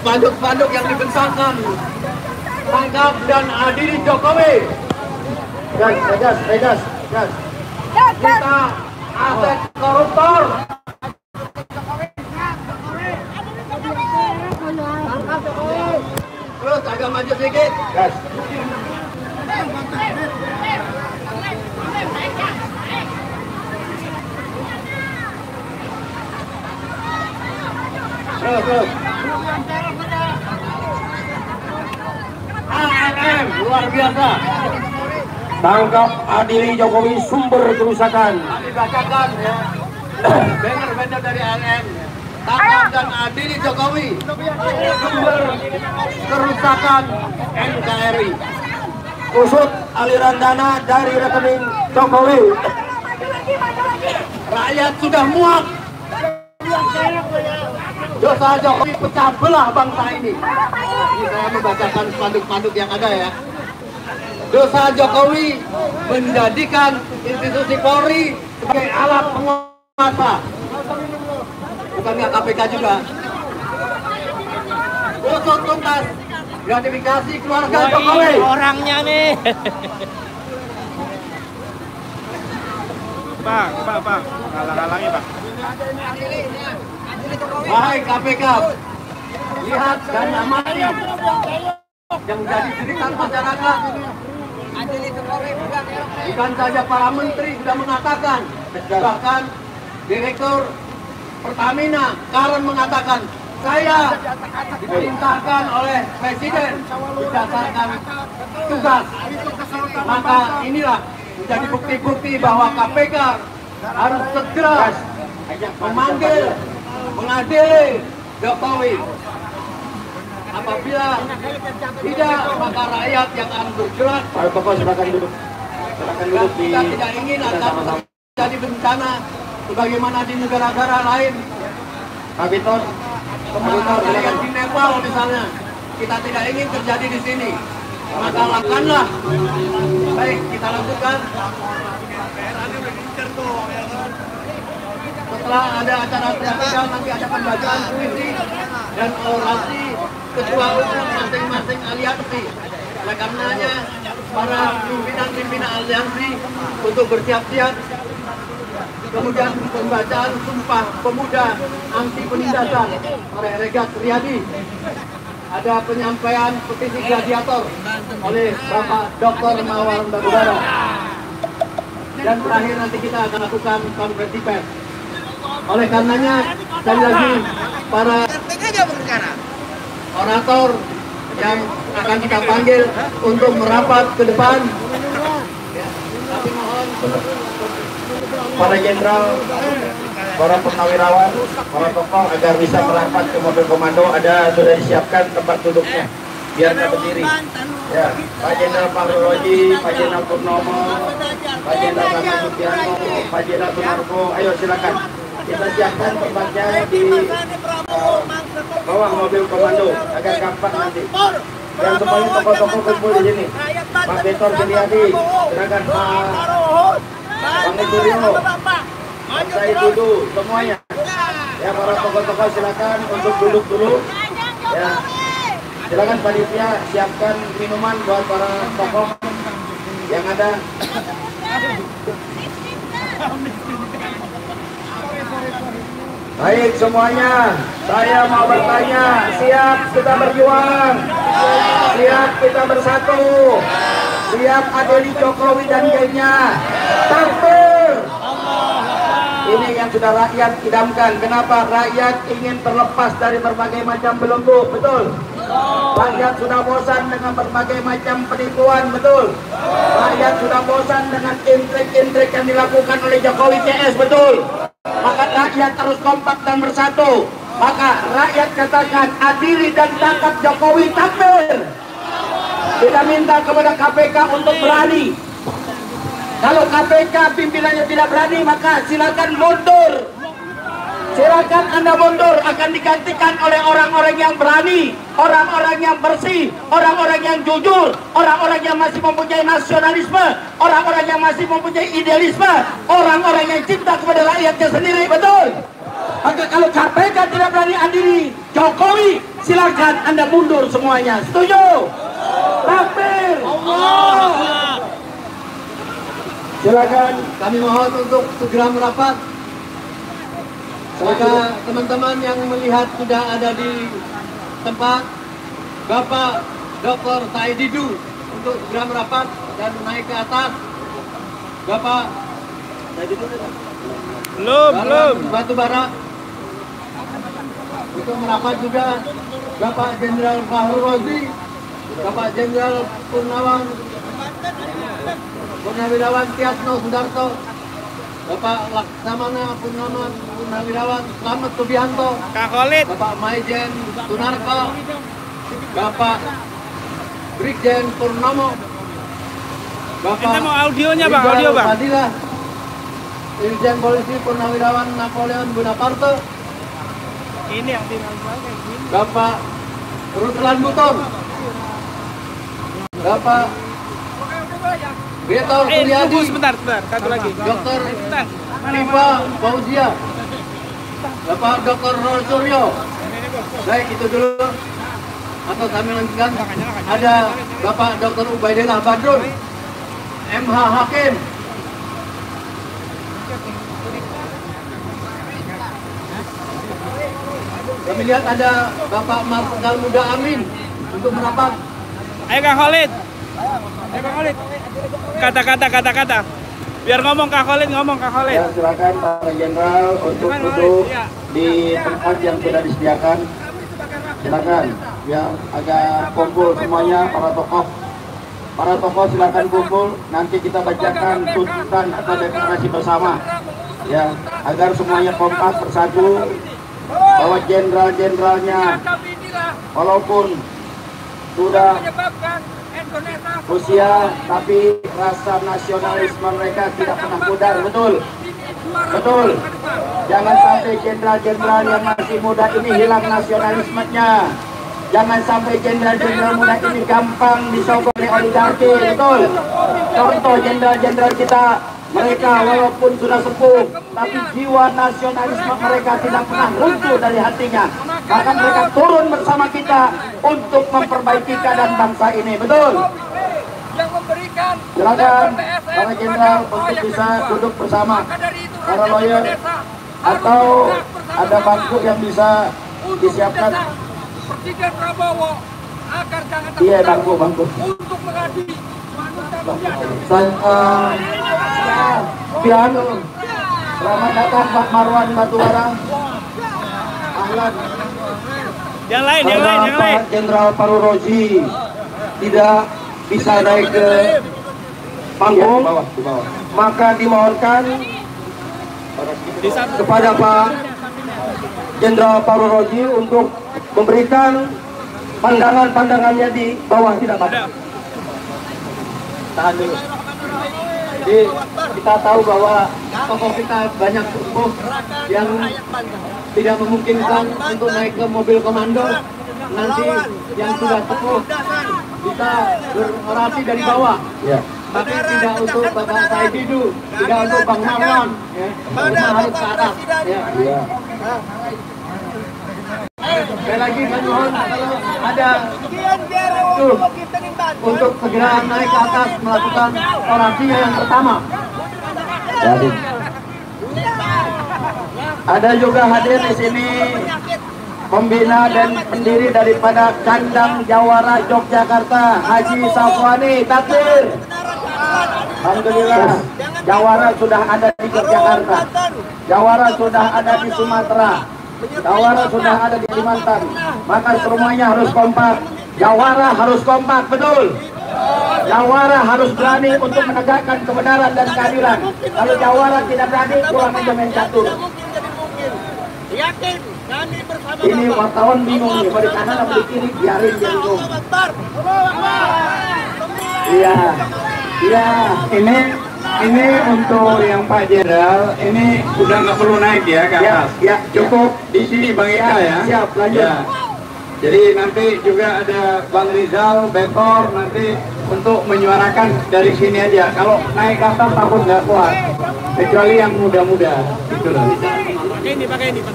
Spanduk-spanduk yang dibentangkan. Tangkap dan adili Jokowi. Gas. Kita aset koruptor. Terus agak maju sedikit. Gas. Terus. ANM luar biasa. Tangkap adili Jokowi sumber kerusakan. Dibacakan ya. Banner dari ANM. Tangkap dan adili Jokowi sumber kerusakan NKRI. Usut aliran dana dari rekening Jokowi. Rakyat sudah muak. Dosa Jokowi pecah belah bangsa ini. Ini saya membacakan spanduk-spanduk yang ada ya. Dosa Jokowi menjadikan institusi Polri sebagai alat penguasa. Bukannya KPK juga. Usut tuntas gratifikasi keluarga Jokowi. Orangnya nih. Bang. Halang-halangi, Bang. Wahai KPK, lihat dan amati yang jadi jeritan masyarakat. Bukan saja para menteri sudah mengatakan, bahkan Direktur Pertamina Karen mengatakan, saya diperintahkan oleh Presiden berdasarkan tugas. Maka inilah menjadi bukti-bukti bahwa KPK harus segera memanggil, mengadili Jokowi. Apabila tidak, maka rakyat yang akan bergerak. Pak Bapak silakan duduk. Kita tidak ingin akan terjadi bencana sebagaimana di negara-negara lain. Pak Bitor, silakan di Nepal misalnya. Kita tidak ingin terjadi di sini. Maka lakukanlah. Baik, kita lakukan. Setelah ada acara teatrikal, nanti ada pembacaan puisi dan orasi ketua umum masing-masing aliansi. Oleh karenanya, para pimpinan aliansi untuk bersiap-siap. Kemudian pembacaan Sumpah Pemuda Anti Penindasan oleh Regat Riyadi. Ada penyampaian petisi gladiator oleh Bapak Dr. Mawar Bagudara. Dan terakhir nanti kita akan lakukan konferensi pers. Oleh karenanya, sekali lagi para orator yang akan kita panggil untuk merapat ke depan. Tapi mohon para jenderal, para purnawirawan, para tokoh agar bisa merapat ke mobil komando sudah disiapkan tempat duduknya biar nggak berdiri. Ya, Pak Jenderal Paroroji, Pak Jenderal Purnomo, Pak Jenderal Kami Supianto, Pak Jenderal Sunarko, ayo silakan kita siapkan tempatnya di bawah mobil komando agar gampang nanti. Dan semuanya tokoh-tokoh kumpul di sini. Pak Betor Juliadi, silakan Pak Niturio, Pak Said Dudu, semuanya. Ya, para tokoh-tokoh silakan untuk duduk dulu. Ya, silakan panitia siapkan minuman buat para tokoh yang ada. Baik semuanya, saya mau bertanya, siap kita berjuang, siap kita bersatu, siap adili Jokowi dan gengnya. Takbir. Ini yang sudah rakyat idamkan. Kenapa? Rakyat ingin terlepas dari berbagai macam belenggu, betul? Rakyat sudah bosan dengan berbagai macam penipuan, betul? Rakyat sudah bosan dengan intrik-intrik yang dilakukan oleh Jokowi CS, betul? Maka rakyat harus kompak dan bersatu. Maka rakyat katakan adili dan tangkap Jokowi, takbir. Kita minta kepada KPK untuk berani. Kalau KPK pimpinannya tidak berani, maka silakan mundur. Silakan Anda mundur, akan digantikan oleh orang-orang yang berani, orang-orang yang bersih, orang-orang yang jujur, orang-orang yang masih mempunyai nasionalisme, orang-orang yang masih mempunyai idealisme, orang-orang yang cinta kepada rakyatnya sendiri, betul? Maka kalau KPK tidak berani adili Jokowi, silakan Anda mundur semuanya. Setuju? Takbir. Allah. Silakan kami mohon untuk segera merapat. Maka teman-teman yang melihat sudah ada di tempat, Bapak Dr. Said Didu untuk segera merapat dan naik ke atas. Bapak Said Didu belum batu bara untuk merapat juga. Bapak Jenderal Paroroji, Bapak Jenderal Purnawirawan Tiasno Sudarto, Bapak Laksamana Purnawirawan Slamet Subianto, Kak Khalid, Bapak Maijen Sunarko, Bapak Brigjen Purnomo, Bapak kita mau audionya Bang, audio Bang. Fadilah, Irjen Polisi Purnawirawan Napoleon Bonaparte, Ini yang finalisasi. Bapak Ruslan Buton, Bapak Betor Suryadi, tunggu sebentar, satu lagi. Dr. Rifa Fauzia, Bapak Dr. Rol Suryo. Baik, itu dulu. Atau kami lanjutkan. Ada Bapak Dr. Ubaidillah Badrun, MH Hakim. Kami lihat ada Bapak Marsikal Muda Amin untuk merapat. Ayo Kak Khalid. Ayo Kak Khalid. Kata-kata. Biar ngomong Kak Khalid, Ya, silakan para jenderal untuk duduk di tempat yang sudah disediakan. Silakan, ya agak kumpul semuanya para tokoh. Para tokoh silakan kumpul. Nanti kita bacakan tuntutan atau deklarasi bersama. Ya, agar semuanya kompak bersatu. Bahwa jenderal-jenderalnya walaupun sudah usia, tapi rasa nasionalisme mereka tidak pernah pudar, betul? Betul. Jangan sampai jenderal-jenderal yang masih muda ini hilang nasionalismenya. Jangan sampai jenderal-jenderal muda ini gampang disogok oleh oligarki, betul? Contoh jenderal-jenderal kita, mereka walaupun sudah sepuh, tapi jiwa nasionalisme mereka tidak pernah runtuh dari hatinya. Maka mereka turun bersama kita untuk memperbaiki keadaan bangsa ini, betul? Silakan para jenderal untuk bisa duduk bersama para lawyer, atau ada bangku yang bisa disiapkan. Presiden Prabowo agar jangan Iya, bangku. untuk mengadili Piano. Selamat datang Pak Marwan Batubara. Ahlan. Yang lain. Pak Jenderal Paroroji tidak bisa naik ke panggung, maka dimohonkan kepada Pak Jenderal Paruroji untuk memberikan pandangan-pandangannya di bawah, tidak Pak? Tahan dulu. Jadi kita tahu bahwa tokoh kita banyak sepuh yang tidak memungkinkan untuk naik ke mobil komando. Nanti yang sudah sepuh bisa berorasi dari bawah. Ya. Tapi tidak untuk Bapak Said Didu, tidak untuk Bang Marlon, ya. Semua harus ke atas. Ya. Ya. Sekali lagi kami mohon kalau ada untuk segera naik ke atas melakukan orasi yang pertama. Jadi ada juga hadir di sini pembina dan pendiri daripada Kandang Jawara Yogyakarta, Haji Safwani. Takbir. Alhamdulillah, Jawara sudah ada di Yogyakarta, Jawara sudah ada di Sumatera, Jawara sudah ada di Kalimantan. Maka semuanya harus kompak. Jawara harus kompak, betul. Jawara harus berani untuk menegakkan kebenaran dan keadilan. Kalau Jawara tidak berani, pulang aja main catur. Ini wartawan bingung nih, mau di kanan atau di kiri, biarin dia bingung. Iya, iya. Ini untuk yang Pak Jenderal, ini udah nggak perlu naik ya ke atas. Ya, cukup di sini Bang Ika ya. Siap, lanjut. Ya. Jadi nanti juga ada Bang Rizal, Bekor nanti untuk menyuarakan dari sini aja. Kalau naik ke atas takut nggak kuat, kecuali yang muda-muda. Gitu loh. Pakai ini.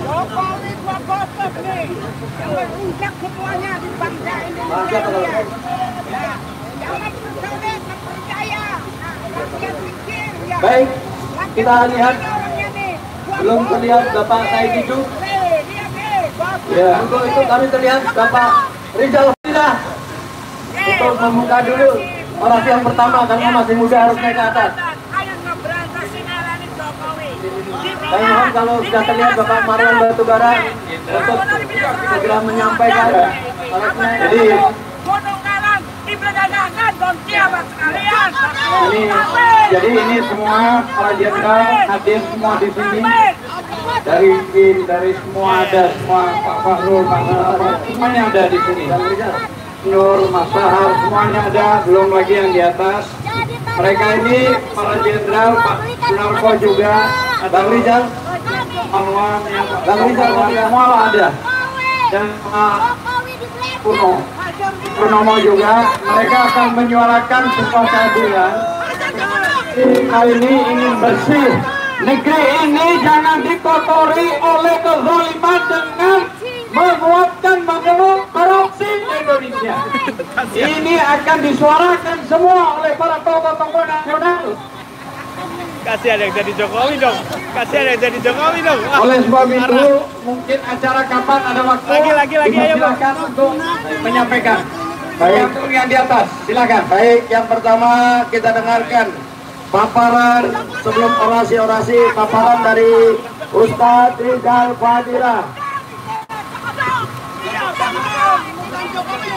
Jokowi gua kotor nih, yang menginjak semuanya di bangsa Indonesia. Jangan bersolek, percaya. Rakyat pikir ya. Baik, kita lihat. Belum terlihat Bapak Said Didu. Ya, untuk itu kami terlihat Bapak Rizal Fadilah untuk membuka dulu orasi yang pertama karena masih muda harus naik ke atas. Kami mohon kalau sudah terlihat Bapak Marwan Batubara untuk segera menyampaikan orasinya. Jadi ini semua para jenderal hadir semua di sini. Dari semua ada, semua Pak Fahrul, Pak Nasar, semuanya ada di sini. Nur, Mas Sahar, semuanya ada, belum lagi yang di atas. Mereka ini para jenderal, Pak Sunarko juga, Bang Rizal, Bang Rizal, semua ada. Dan Pak Purnomo juga, mereka akan menyuarakan sebuah keadilan. Kali ini ingin bersih. Negeri ini jangan dikotori oleh kezaliman dengan menguatkan mengeluh korupsi di Indonesia. Ini akan disuarakan semua oleh para tokoh-tokoh nasional. Kasih ada yang jadi Jokowi dong. Oleh sebab itu, mungkin acara kapan ada waktu, lagi ayo silakan untuk menyampaikan. Baik, untuk yang di atas, silakan. Baik, yang pertama kita dengarkan paparan sebelum orasi paparan dari Ustadz Rizal Fadilah.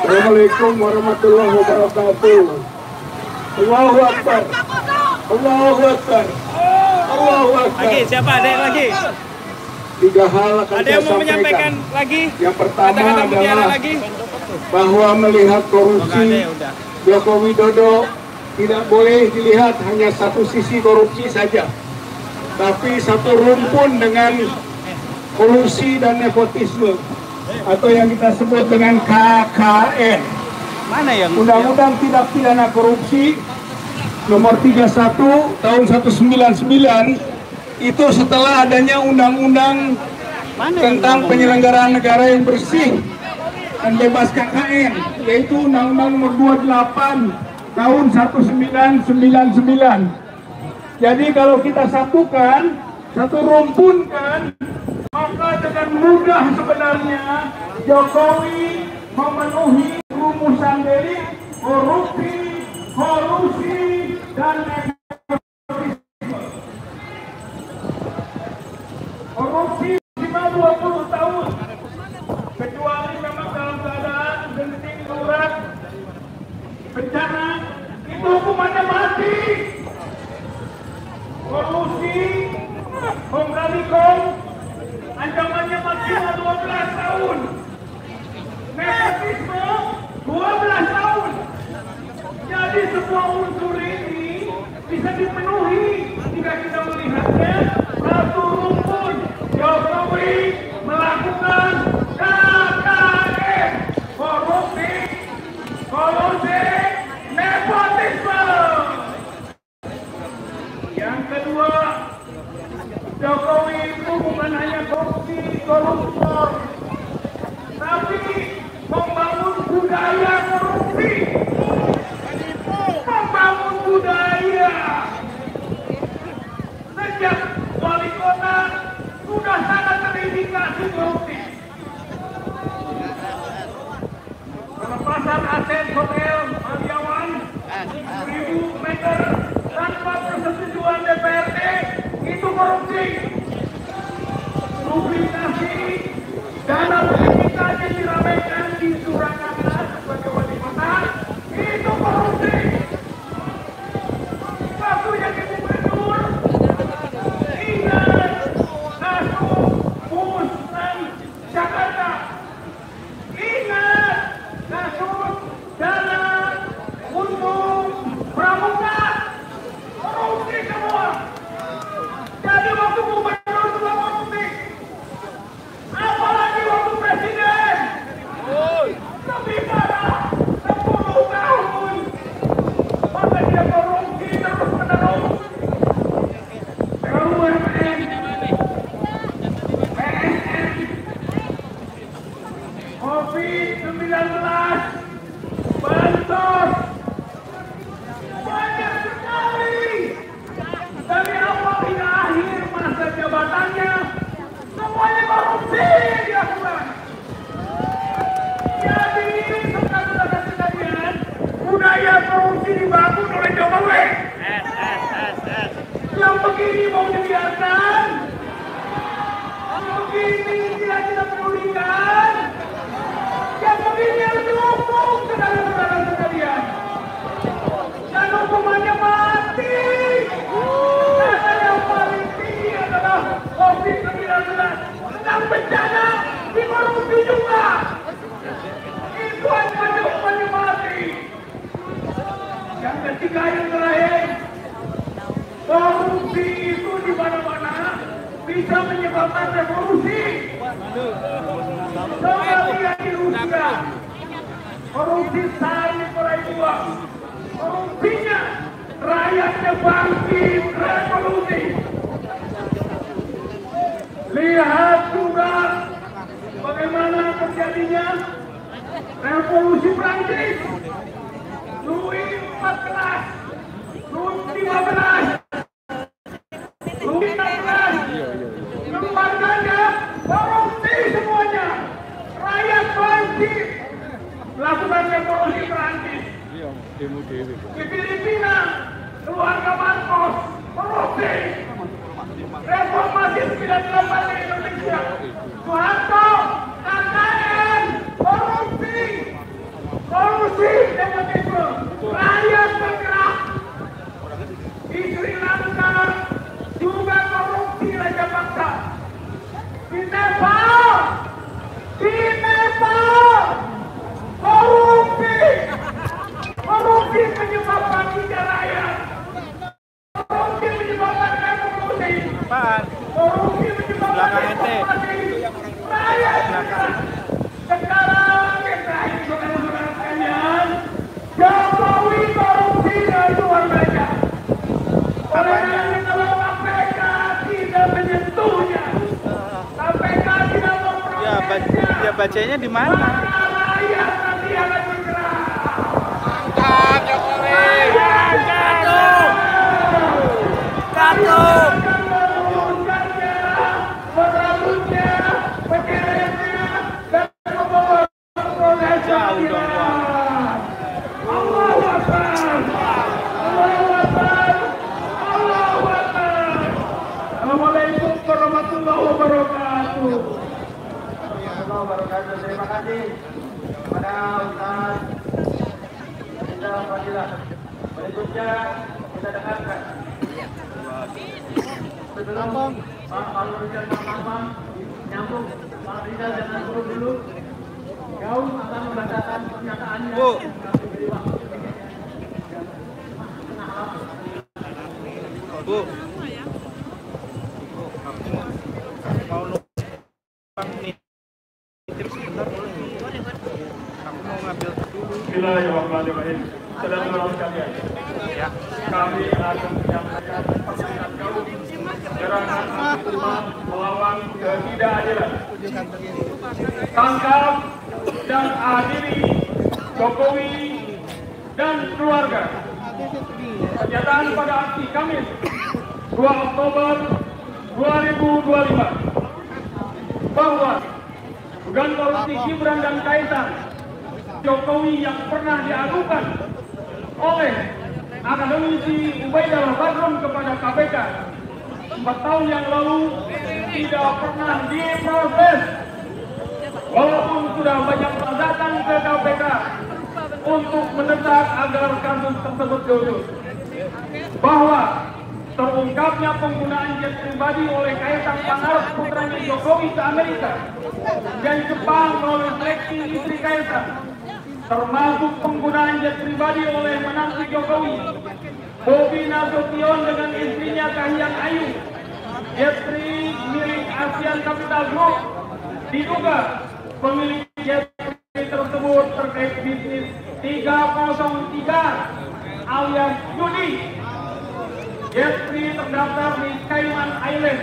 Assalamualaikum warahmatullahi wabarakatuh. Allahu Akbar. Allahu Akbar. Allahu Akbar. Lagi siapa? Ada yang lagi? 3 hal akan ada yang mau menyampaikan lagi? Yang pertama kata-kata adalah lagi? bahwa melihat korupsi Joko Widodo tidak boleh dilihat hanya satu sisi korupsi saja, tapi satu rumpun dengan kolusi dan nepotisme atau yang kita sebut dengan KKN. Mana yang Undang-Undang Tindak Pidana Korupsi Nomor 31 tahun 1999 itu setelah adanya undang-undang tentang penyelenggaraan negara yang bersih dan bebas KKN, yaitu Undang-Undang Nomor 28 tahun 1999. Jadi kalau kita satukan, satu rumpunkan, maka dengan mudah sebenarnya Jokowi memenuhi rumusan dari korupsi, kolusi, dan nepotisme. Korupsi maksimal 20 tahun, kecuali memang dalam keadaan genting darurat, bencana koruptor, tapi membangun budaya korupsi, membangun budaya. Sejak wali kota sudah sangat terindikasi korupsi. Pelepasan aset hotel Aliawan 1.000 meter tanpa persetujuan DPRD itu korupsi. Duplikasi dana publikasi yang diramaikan di Surakarta sebagai wali kota itu korupsi. Waktu yang gubernur ingat kasus Muslim Jakarta, ingat kasus dana untuk pramuka, korupsi semua. Jadi waktu gubernur juga korupsi, apalagi waktu presiden. Lebih parah, 10 tahun maka dia korupsi terus menerus. BUMN, PNM, COVID-19, bansos, banyak sekali. Dari awal hingga akhir masa jabatannya, semuanya korupsi dilakukan. Jadi saudara-saudara sekalian, budaya korupsi dibangun oleh Jokowi. Yang begini mau dibiarkan, begini tidak kita pedulikan, yang begini harus dihukum saudara-saudara sekalian. Dan hukumannya mati. Karena yang paling tinggi adalah COVID-19. Sedang bencana di korupsi juga. Itu hukumannya mati. Yang ketiga yang terakhir, korupsi itu di mana-mana bisa menyebabkan revolusi. Seperti yang di Rusia, korupsi saling meraih uang. Korupsinya rakyatnya bangkit revolusi. Lihat juga bagaimana terjadinya revolusi Prancis. Louis XIV, Louis XV, Louis XVI, lembaga korupsi semuanya. Rakyat bangkit melakukan revolusi Prancis. Di Filipina, keluarga Marcos korupsi. Reformasi 98 di Indonesia, Soeharto, KKN, korupsi. Korupsi nepotisme, rakyat bergerak. Di Sri Lanka juga korupsi raja bangsa. Di Nepal korupsi. Korupsi menyebabkan tiga rakyat. Korupsi menyebabkan revolusi. Korupsi menyebabkan reformasi. Rakyat sekarang yang terakhir saudara-saudara sekalian, Jokowi korupsi dari luar biasa. Oleh karena kalau KPK tidak menyentuhnya, KPK tidak memprosesnya, ya bacanya di mana? Rakyat nanti akan bergerak. Assalamualaikum warahmatullahi wabarakatuh. Terima kasih kepada Ustaz Indra Fadilah. Berikutnya kita dengarkan sebelum Pak Alurjan Mamam nyambung Pak Rizal jangan turun dulu. Kau akan membacakan pernyataannya. Bu, mau numpang nih, titip sebentar boleh? Aku mau ngambil dulu. Bismillahirrahmanirrahim. Saudara-saudara sekalian, kami akan menyampaikan pernyataan kami gerakan anti umat melawan ketidakadilan. Tangkap dan adili Jokowi dan keluarga. Pernyataan pada aksi Kamis 2 Oktober 2025 bahwa dugaan korupsi Gibran dan Kaisang Jokowi yang pernah diadukan oleh akademisi Ubaidillah Badrun kepada KPK 4 tahun yang lalu tidak pernah diproses, walaupun sudah banyak datang ke KPK untuk mendesak agar kasus tersebut diusut. Bahwa terungkapnya penggunaan jet pribadi oleh Kaisang Pangarep putranya Jokowi ke Amerika dan Jepang melalui seleksi istri Kaisang, termasuk penggunaan jet pribadi oleh menantu Jokowi Bobi Nasution dengan istrinya Kahiyang Ayu, jet pri milik Asian Capital Group, diduga pemilik jet pri tersebut terkait bisnis 303 alias judi. Jet pri terdaftar di Cayman Island,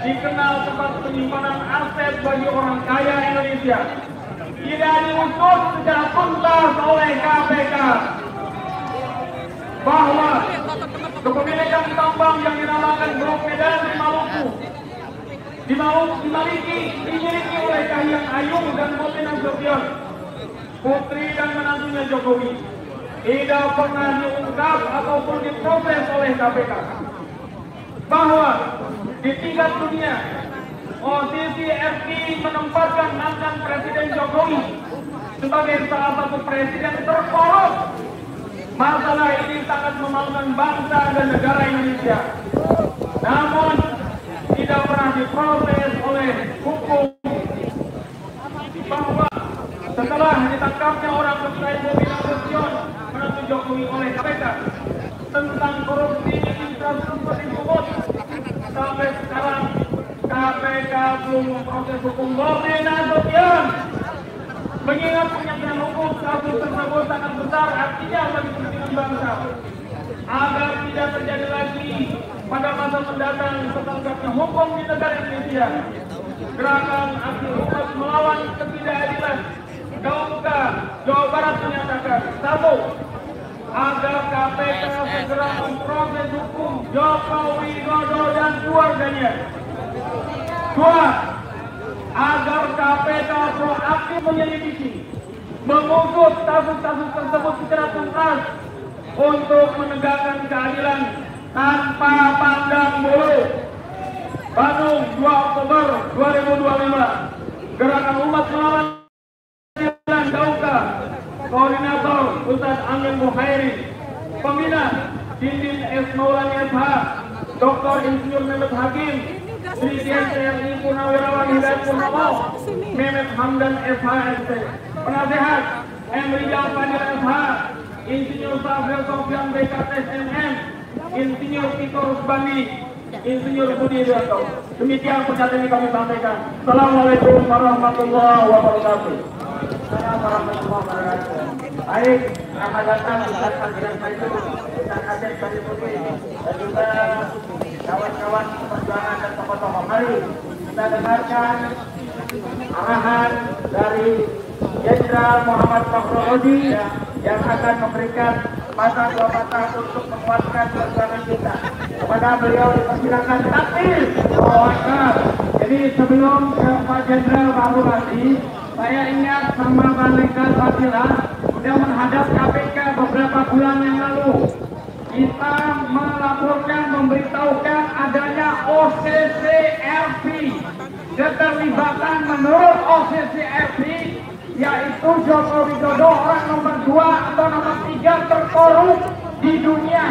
dikenal tempat penyimpanan aset bagi orang kaya Indonesia. Tidak diusut secara tuntas oleh KPK bahwa kepemilikan tambang yang dinamakan Blok Medan di Maluku dimiliki oleh Kahiyang Ayu dan Bobi Nasution, putri dan menantunya Jokowi, tidak pernah diungkap ataupun diproses oleh KPK. Bahwa di tingkat dunia posisi FI menempatkan mantan Presiden Jokowi sebagai salah satu presiden terkorup. Masalah ini sangat memalukan bangsa dan negara Indonesia, namun tidak pernah diproses oleh hukum. Bahwa setelah ditangkapnya orang kepercayaan Bobi Nasution menantu Jokowi oleh KPK tentang korupsi infrastruktur disebut, sampai sekarang KPK belum memproses hukum Bobi Nasution. Mengingat penyampaian hukum kasus tersebut sangat besar artinya bagi kepentingan bangsa, agar tidak terjadi lagi pada masa mendatang setegaknya hukum di negara Indonesia. Gerakan aksi hukum melawan ketidakadilan Gauka Jawa Barat menyatakan: 1. Agar KPK segera memproses hukum Joko Widodo dan keluarganya. 2. Agar KPK proaktif menyelidiki, mengusut kasus-kasus tersebut secara tuntas untuk menegakkan keadilan tanpa pandang bulu. Bandung 2 Oktober 2025, Gerakan Umat Melawan Ketidakadilan Gauka, Koordinator Ustadz Amin Muhairi, Pembina Dindin S. Maulani SH, Dr. Insinyur Mehmet Hakim, Brigjen TNI Purnawirawan Hidayat Purnomo, Mehmet Hamdan SHMT, Penasehat M. Rijal Fadil SH, Insinyur Safir Sofyan BKTSNM, Insinyur Tito Rusbandi, Insinyur Budi Irianto. Demikian pernyataan yang kami sampaikan. Assalamualaikum warahmatullahi wabarakatuh. Baik, selamat datang Ustaz Panggilan Faizu, Ustaz Asep Sadiqudi, dan juga kawan-kawan perjuangan dan tokoh-tokoh. Mari kita dengarkan arahan dari Jenderal Muhammad Fakhrul yang akan memberikan masa 2 mata untuk menguatkan perjuangan kita. Kepada beliau dipersilakan takbir. Jadi sebelum ke Pak Jenderal Baru Basi, saya ingat sama Pak Legal Fatila sudah menghadap KPK beberapa bulan yang lalu. Kita melaporkan, memberitahukan adanya OCCRP. Keterlibatan menurut OCCRP yaitu Joko Widodo orang nomor 2 atau nomor 3 terkorup di dunia.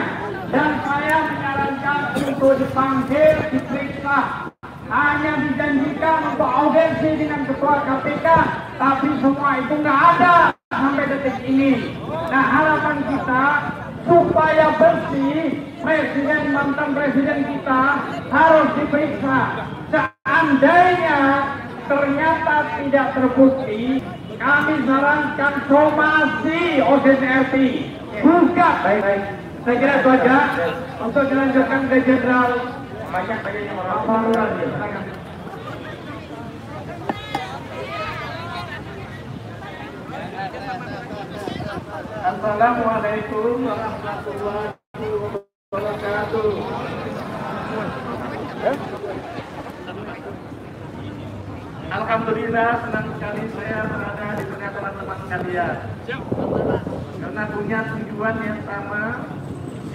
Dan saya menyarankan untuk dipanggil, diperiksa. Hanya dijanjikan untuk audiensi dengan ketua KPK, tapi semua itu nggak ada sampai detik ini. Nah, harapan kita supaya bersih, mantan presiden kita harus diperiksa. Seandainya ternyata tidak terbukti, kami sarankan somasi OCCRP. Buka. Baik. Saya kira itu aja untuk dilanjutkan ke Jenderal banyak-banyaknya orang ya. Assalamualaikum warahmatullahi wabarakatuh. Alhamdulillah, senang sekali saya berada di tengah teman-teman sekalian. Karena punya tujuan yang sama,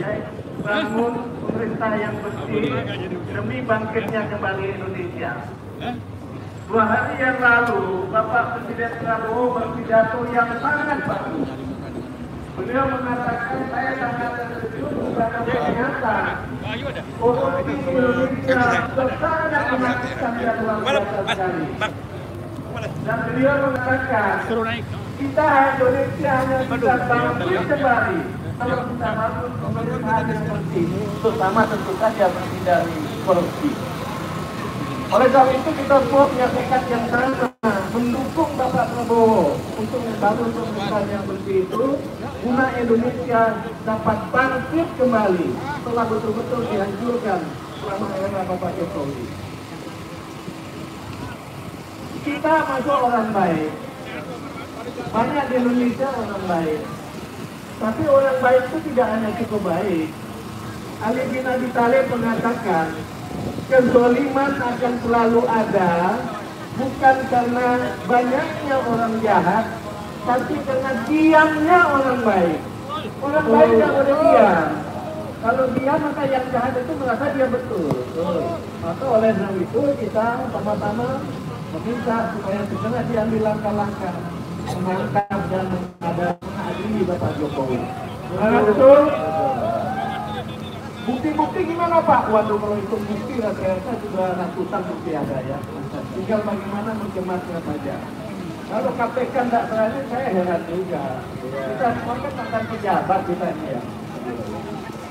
yaitu bangun pemerintah yang bersih demi bangkitnya kembali Indonesia. 2 hari yang lalu, Bapak Presiden Prabowo berpidato yang sangat bagus. Beliau mengatakan, saya sangat terkejut karena ternyata korupsi Indonesia sangat mematikan dan luar biasa sekali. Dan beliau mengatakan, kita Indonesia hanya bisa bangkit kembali kalau kita bangun pemerintahan yang bersih, terutama tentu saja menghindari korupsi. Oleh sebab itu kita semua punya tekad yang sama mendukung Bapak Prabowo untuk membangun pemerintahan yang bersih itu, guna Indonesia dapat bangkit kembali setelah betul-betul dihancurkan selama era Bapak Jokowi. Kita masuk orang baik, banyak di Indonesia orang baik, tapi orang baik itu tidak hanya cukup baik. Ali bin Abi Thalib mengatakan, kezaliman akan selalu ada, bukan karena banyaknya orang jahat, tapi karena diamnya orang baik. Orang baik tidak boleh diam. Kalau diam maka yang jahat itu merasa dia betul. Maka oleh sebab itu kita sama-sama meminta supaya segera diambil langkah-langkah menangkap dan mengadili Bapak Jokowi. Betul. Bukti-bukti gimana Pak? Waduh, kalau itu bukti rasa-rasa juga ratusan bukti ada ya. Tinggal bagaimana mencemasnya saja. Kalau KPK tidak berani, saya heran juga. Kita semua kan mantan pejabat kita ini ya.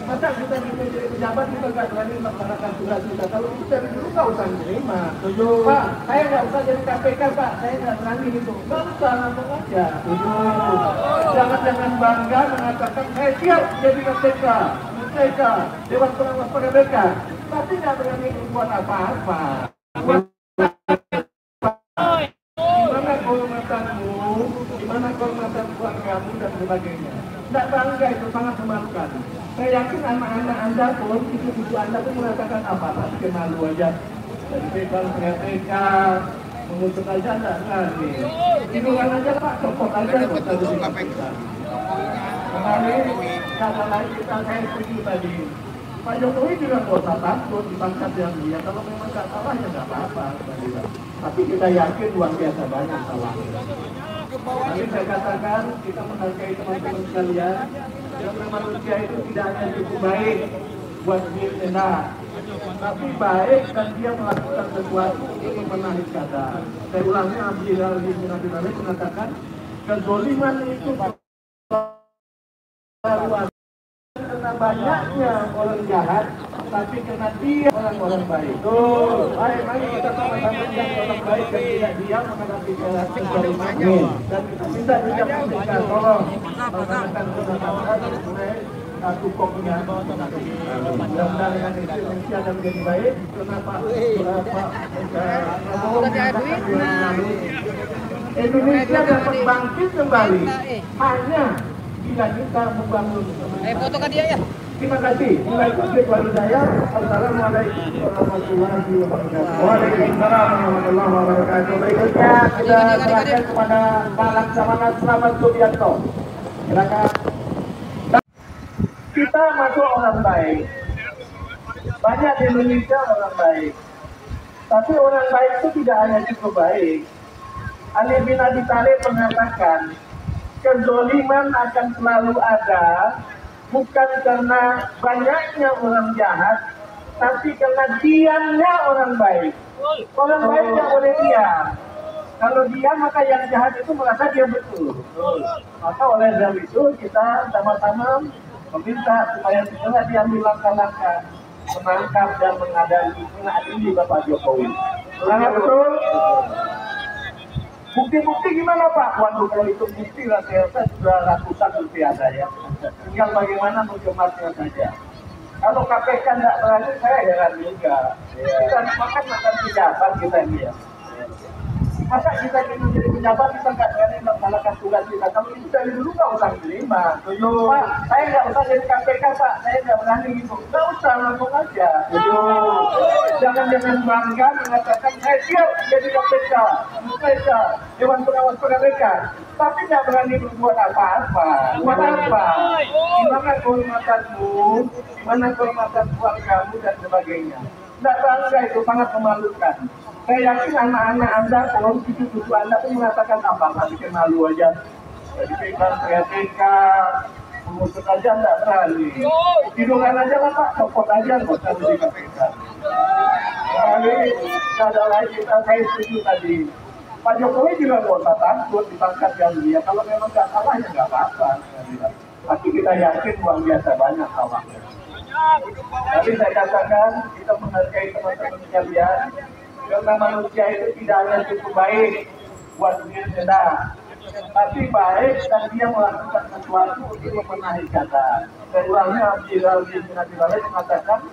Masa kita jadi pejabat kita nggak berani melaksanakan tugas kita. Kalau itu dari dulu nggak usah menerima. Pak, saya nggak usah jadi KPK Pak. Saya nggak berani itu. Nggak usah, langsung aja. Jangan bangga mengatakan saya siap jadi KPK. Dewan Pengawas KPK, tapi nggak berani berbuat apa-apa. Dimana kehormatanmu, dimana kehormatan keluargamu dan sebagainya. Tidak bangga, itu sangat memalukan. Saya yakin anak-anak Anda pun, cucu-cucu Anda pun mengatakan apa? Pasti malu aja. Jadi PK, mengutuk aja enggak berani. Hidungan aja Pak, copot aja. Kemarin, kata lain kita saya pergi tadi. Pak Jokowi juga nggak usah takut dipangkat yang dia. Kalau memang nggak salah ya nggak apa-apa. Tapi kita yakin luar biasa banyak salah. Tapi saya katakan kita menghargai teman-teman sekalian. Karena manusia itu tidak hanya cukup baik buat diri enak, tapi baik dan dia melakukan sesuatu untuk membenahi keadaan. Saya ulangnya Ali bin Abi Thalib mengatakan kezaliman itu karena banyaknya orang jahat, tapi karena dia orang-orang baik. Baik, mari kita sama-sama menjadi orang baik dan tidak diam menghadapi kezaliman. Dan kita minta juga mereka tolong melaksanakan kebenaran mulai tukoknya. Mudah-mudahan dengan itu Indonesia akan menjadi baik. Kenapa Indonesia dapat bangkit kembali hanya jika kita membangun. Fotokan dia ya. Terima kasih. Mulai publik Walidaya. Assalamualaikum warahmatullahi wabarakatuh. Waalaikumsalam warahmatullahi wabarakatuh. Berikutnya kita serahkan kepada Pak Laksamana Slamet Subianto. Silakan. Kita masuk orang baik. Banyak di Indonesia orang baik. Tapi orang baik itu tidak hanya cukup baik. Ali bin Abi Thalib mengatakan, kezaliman akan selalu ada, bukan karena banyaknya orang jahat, tapi karena diamnya orang baik. Orang baik tidak boleh diam. Kalau diam maka yang jahat itu merasa dia betul. Maka oleh sebab itu kita sama-sama meminta supaya segera diambil langkah-langkah menangkap dan mengadili Bapak Jokowi. Sangat betul. Bukti-bukti gimana Pak? Waduh, kalau itu bukti rasa-rasa sudah ratusan bukti ada ya. Tinggal bagaimana mencemasnya saja. Kalau KPK nggak berani, saya heran juga. Kita makan pejabat kita ini ya. Masa kita ingin jadi pejabat, kita nggak berani melaksanakan tugas kita. Kalau kita dulu nggak usah terima. Pak, saya nggak usah jadi KPK, Pak. Saya nggak berani gitu. Nggak usah, langsung aja. Jangan bangga mengatakan saya siap jadi KPK, Dewan Pengawas KPK. Tapi nggak berani berbuat apa-apa. Buat apa? Gimana kehormatanmu? Gimana kehormatan keluargamu dan sebagainya? Nggak bangga, itu sangat memalukan. Saya yakin anak-anak Anda, kalau cucu-cucu Anda pun mengatakan apa bikin malu aja. Jadi pegang PTK, mengusut aja nggak berani. Hidungan aja lah Pak, copot aja nggak usah di KPK. Kali ada lagi saya setuju tadi. Pak Jokowi juga nggak usah takut ditangkap yang dia. Kalau memang nggak salah ya nggak apa-apa. Tapi kita yakin luar biasa banyak salahnya. Tapi saya katakan kita menghargai teman-teman sekalian. Karena manusia itu tidak hanya cukup baik buat diri sendiri, tapi baik dan dia melakukan sesuatu untuk membenahi keadaan. Seulangnya Abdillah bin Abdillah mengatakan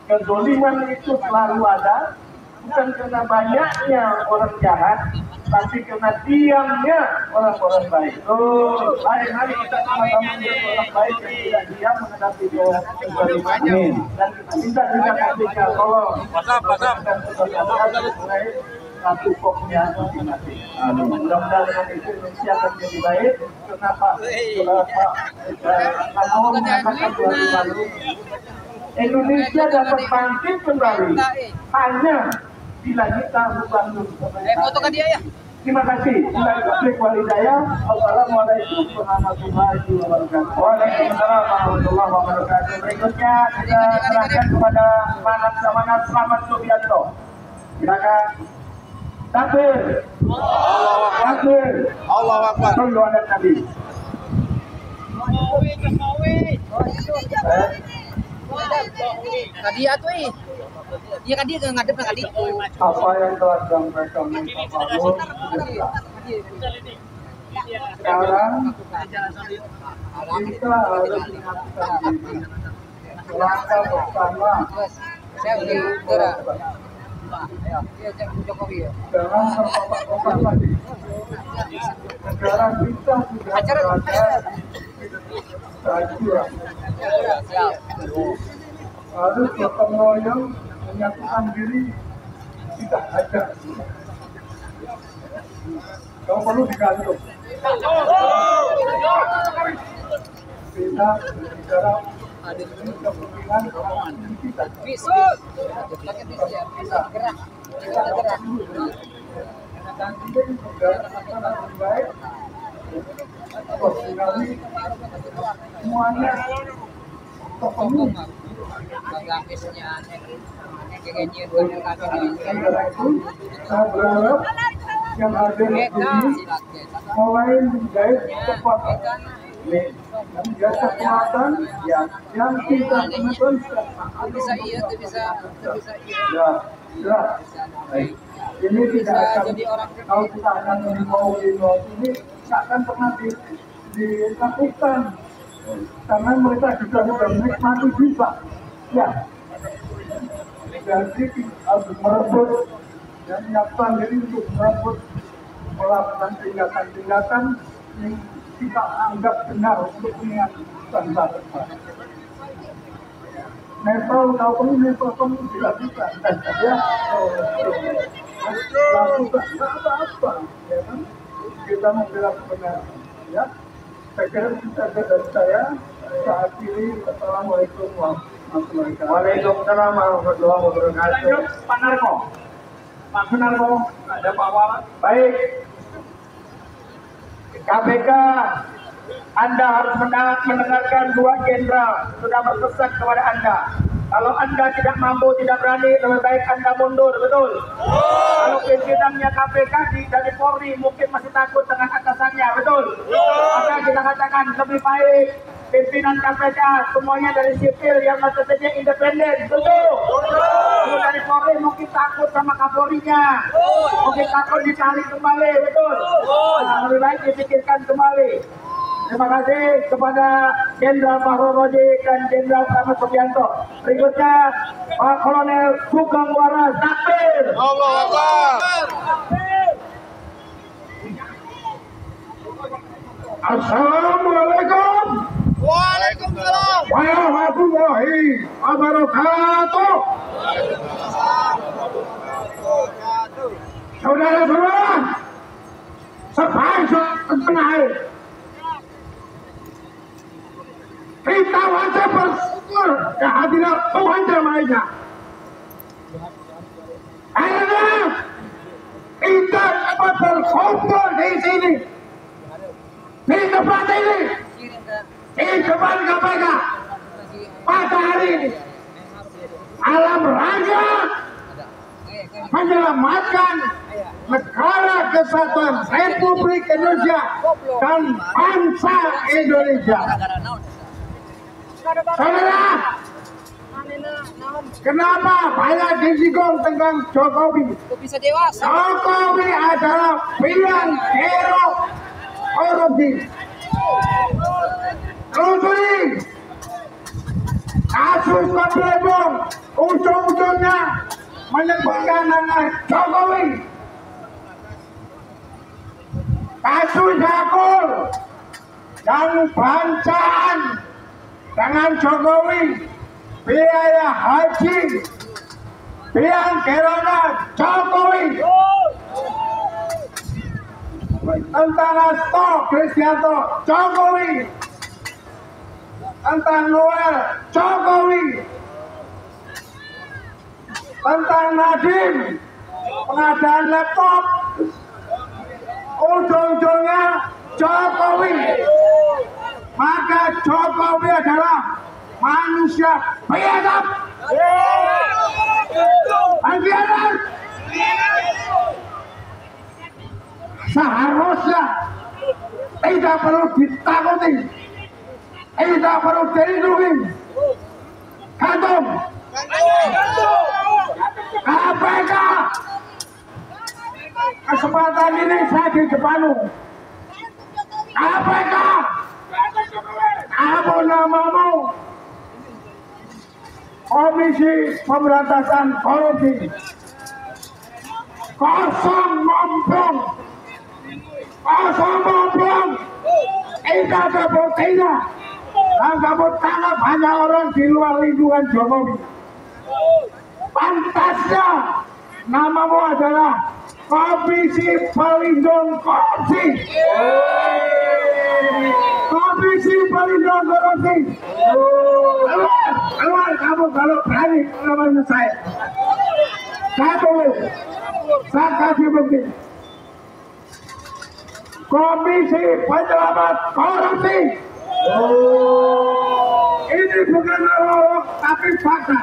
kezoliman itu selalu ada, bukan karena banyaknya orang jahat, tapi karena diamnya orang-orang baik. Hari-hari kita sama-sama menjadi orang baik yang tidak diam menghadapi kezoliman ini. Dan kita minta juga KPK tolong satu poknya masing-masing. Mudah-mudahan dengan itu Indonesia akan menjadi baik. Kenapa Prabowo mengatakan 2 lalu Indonesia dapat bangkit kembali hanya bila kita membangun. Fotokan dia ya. Terima kasih. Assalamualaikum warahmatullahi wabarakatuh. Waalaikumsalam warahmatullahi wabarakatuh. Berikutnya kita serahkan kepada Manat Selamat Subianto. Silakan. Takbir. Takbir. Allahu Akbar. Sallu ala Nabi. Tadi atuh dia kan dia ngadep kali. Apa yang telah disampaikan Pak Prabowo sekarang kita harus mengatur diri. Langkah pertama jangan terpapak-papak lagi. Negara kita sudah berada harus gotong royong menyatukan diri, tidak ada. Kalau perlu digantung. Kita bicara kepemimpinan kita. Dan ini sudah baik. Semuanya terpenuhi. Saya berharap yang ada di sini mulai menjahit kekuatan kekuatan yang kita temukan bisa iya. ini tidak akan kalau kita akan mau ini tidak akan pernah dilakukan karena mereka juga sudah menikmati bisa ya. Jadi harus merebut dan menyiapkan diri untuk merebut melakukan tindakan-tindakan yang kita anggap benar untuk mengingatkan bangsa. Nepal tidak bisa ya. Lakukan apa-apa ya kan? Kita membela kebenaran ya. Saya kira kita dari saya saat ini. Assalamualaikum warahmatullahi wabarakatuh. Waalaikumsalam warahmatullahi wabarakatuh. Pak Sunarko, ada Pak Wawan. Baik. KPK, Anda harus mendengarkan 2 jenderal sudah berpesan kepada Anda. Kalau Anda tidak mampu, tidak berani, lebih baik Anda mundur, betul? Kalau pimpinannya KPK dari Polri mungkin masih takut dengan atasannya, betul? Maka kita katakan lebih baik pimpinan KPK semuanya dari sipil yang maksudnya independen, betul? Kalau dari Polri mungkin takut sama Kapolrinya, mungkin takut ditarik kembali, betul? Nah, lebih baik dipikirkan kembali. Terima kasih kepada Jenderal Fahrul Razi dan Jenderal Ahmad Subianto. Berikutnya Pak Kolonel Sugeng Waras. Takbir. Allahu Akbar. Assalamualaikum. Waalaikumsalam warahmatullahi wabarakatuh. Saudara-saudara, sebangsa setanah air, kita wajib bersyukur kehadiran Tuhan Yang Maha Esa. Karena kita dapat berkumpul di sini, di tempat ini, di depan KPK pada hari ini, dalam rangka menyelamatkan negara kesatuan Republik Indonesia dan bangsa Indonesia. Saudara, kenapa banyak disinggung tentang Jokowi? Jokowi adalah pilihan hero korupsi. Telusuri kasus Pemblebong, ujung-ujungnya menyebutkan nama Jokowi. Kasus Yakul yang bancaan dengan Jokowi, biaya haji, biaya corona Jokowi. Tentang Hasto Kristianto Jokowi, tentang Noel Jokowi, tentang Nadiem pengadaan laptop, ujung-ujungnya Jokowi. Maka Jokowi adalah manusia biadab. Biadab. Seharusnya tidak perlu ditakuti, tidak perlu dilindungi. Kantung KPK. Kesempatan ini saya di depanmu. KPK, apa namamu? Komisi Pemberantasan Korupsi. Kosong ngomong. Kosong ngomong. Tidak ada buktinya. Dan kamu tangkap hanya orang di luar lingkungan Jokowi. Pantasnya namamu adalah Komisi Pelindung Korupsi. Komisi Pelindung Korupsi. Keluar kamu kalau berani melawan saya. Satu, saya kasih bukti. Komisi Penyelamat Korupsi. Ini bukan orang tapi fakta.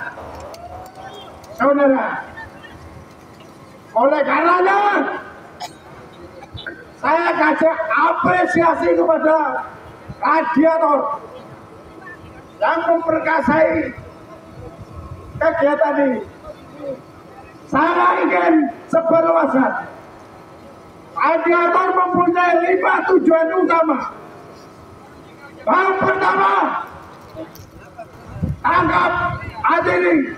Saudara, oleh karenanya saya kasih apresiasi kepada radiator yang memperkasai kegiatan ini. Saya ingin seberluasan. Radiator mempunyai 5 tujuan utama. Yang pertama, tangkap, adili,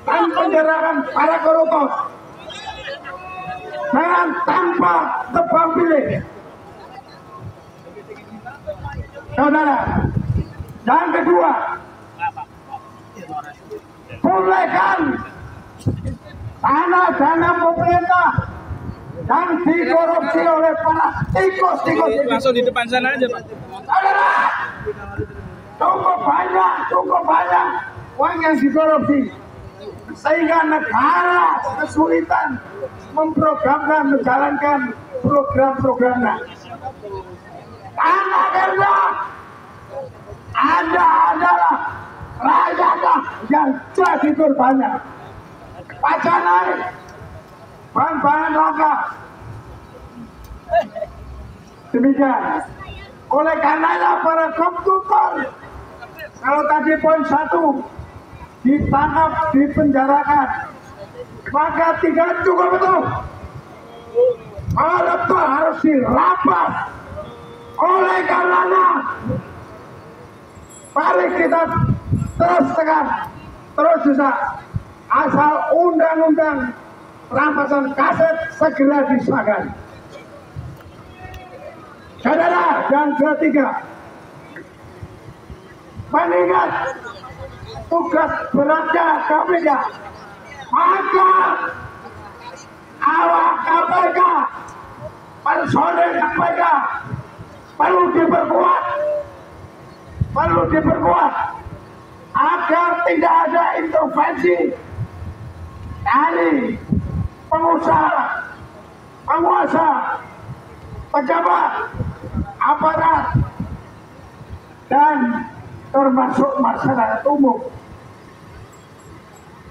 dan penjarakan para koruptor dengan tanpa tebang pilih. Saudara, yang kedua, pulihkan tanah-tanah pemerintah yang dikorupsi oleh para tikus-tikus. Langsung di depan sana aja, Pak. Saudara, cukup banyak uang yang dikorupsi sehingga negara kesulitan memprogramkan, menjalankan program-programnya. Karena Anda adalah rakyat yang jadi korbannya. Pajak naik, bahan-bahan langka. Demikian. Oleh karenanya para koruptor, kalau tadi poin 1 ditangkap, dipenjarakan, maka tidak cukup itu. Koruptor harus dirampas, Oleh karenanya, mari kita terus tekan, terus susah, asal undang-undang rampasan kaset segera disahkan. Saudara, yang ketiga, mengingat tugas beratnya KPK, maka awak KPK, personel KPK perlu diperkuat agar tidak ada intervensi dari pengusaha, penguasa, pejabat, aparat, dan termasuk masyarakat umum.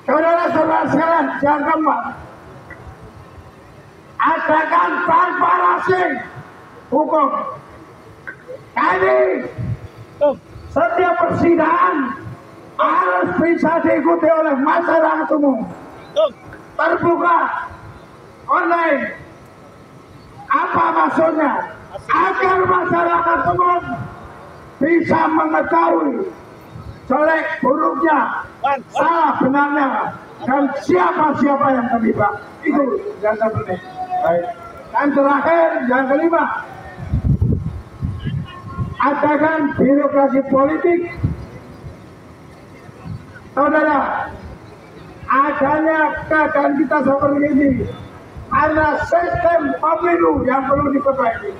Saudara-saudara sekalian, jangan gampang. Adakan transparansi hukum. Kali setiap persidangan harus bisa diikuti oleh masyarakat umum. Terbuka, online. Apa maksudnya? Agar masyarakat umum bisa mengetahui jelek buruknya, salah benarnya, dan siapa-siapa yang terlibat. Itu yang terpenting. Baik. Dan terakhir, yang kelima, adakan birokrasi politik. Saudara, adanya keadaan kita seperti ini karena sistem pemilu yang perlu diperbaiki.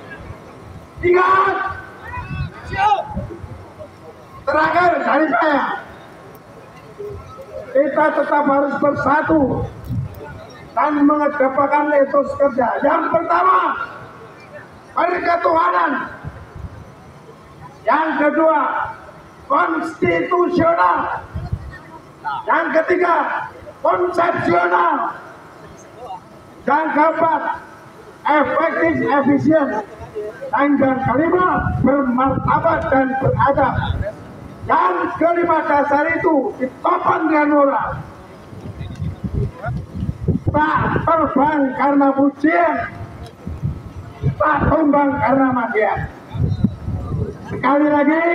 Ingat, terakhir dari saya, kita tetap harus bersatu dan mengedepankan etos kerja. Yang pertama, berketuhanan. Yang kedua, konstitusional. Yang ketiga, konsepsional. Yang keempat, efektif, efisien. Dan yang kelima, bermartabat dan beradab. Yang kelima dasar itu ditopang dengan moral. Tak terbang karena pujian, tak tumbang karena magian. Sekali lagi,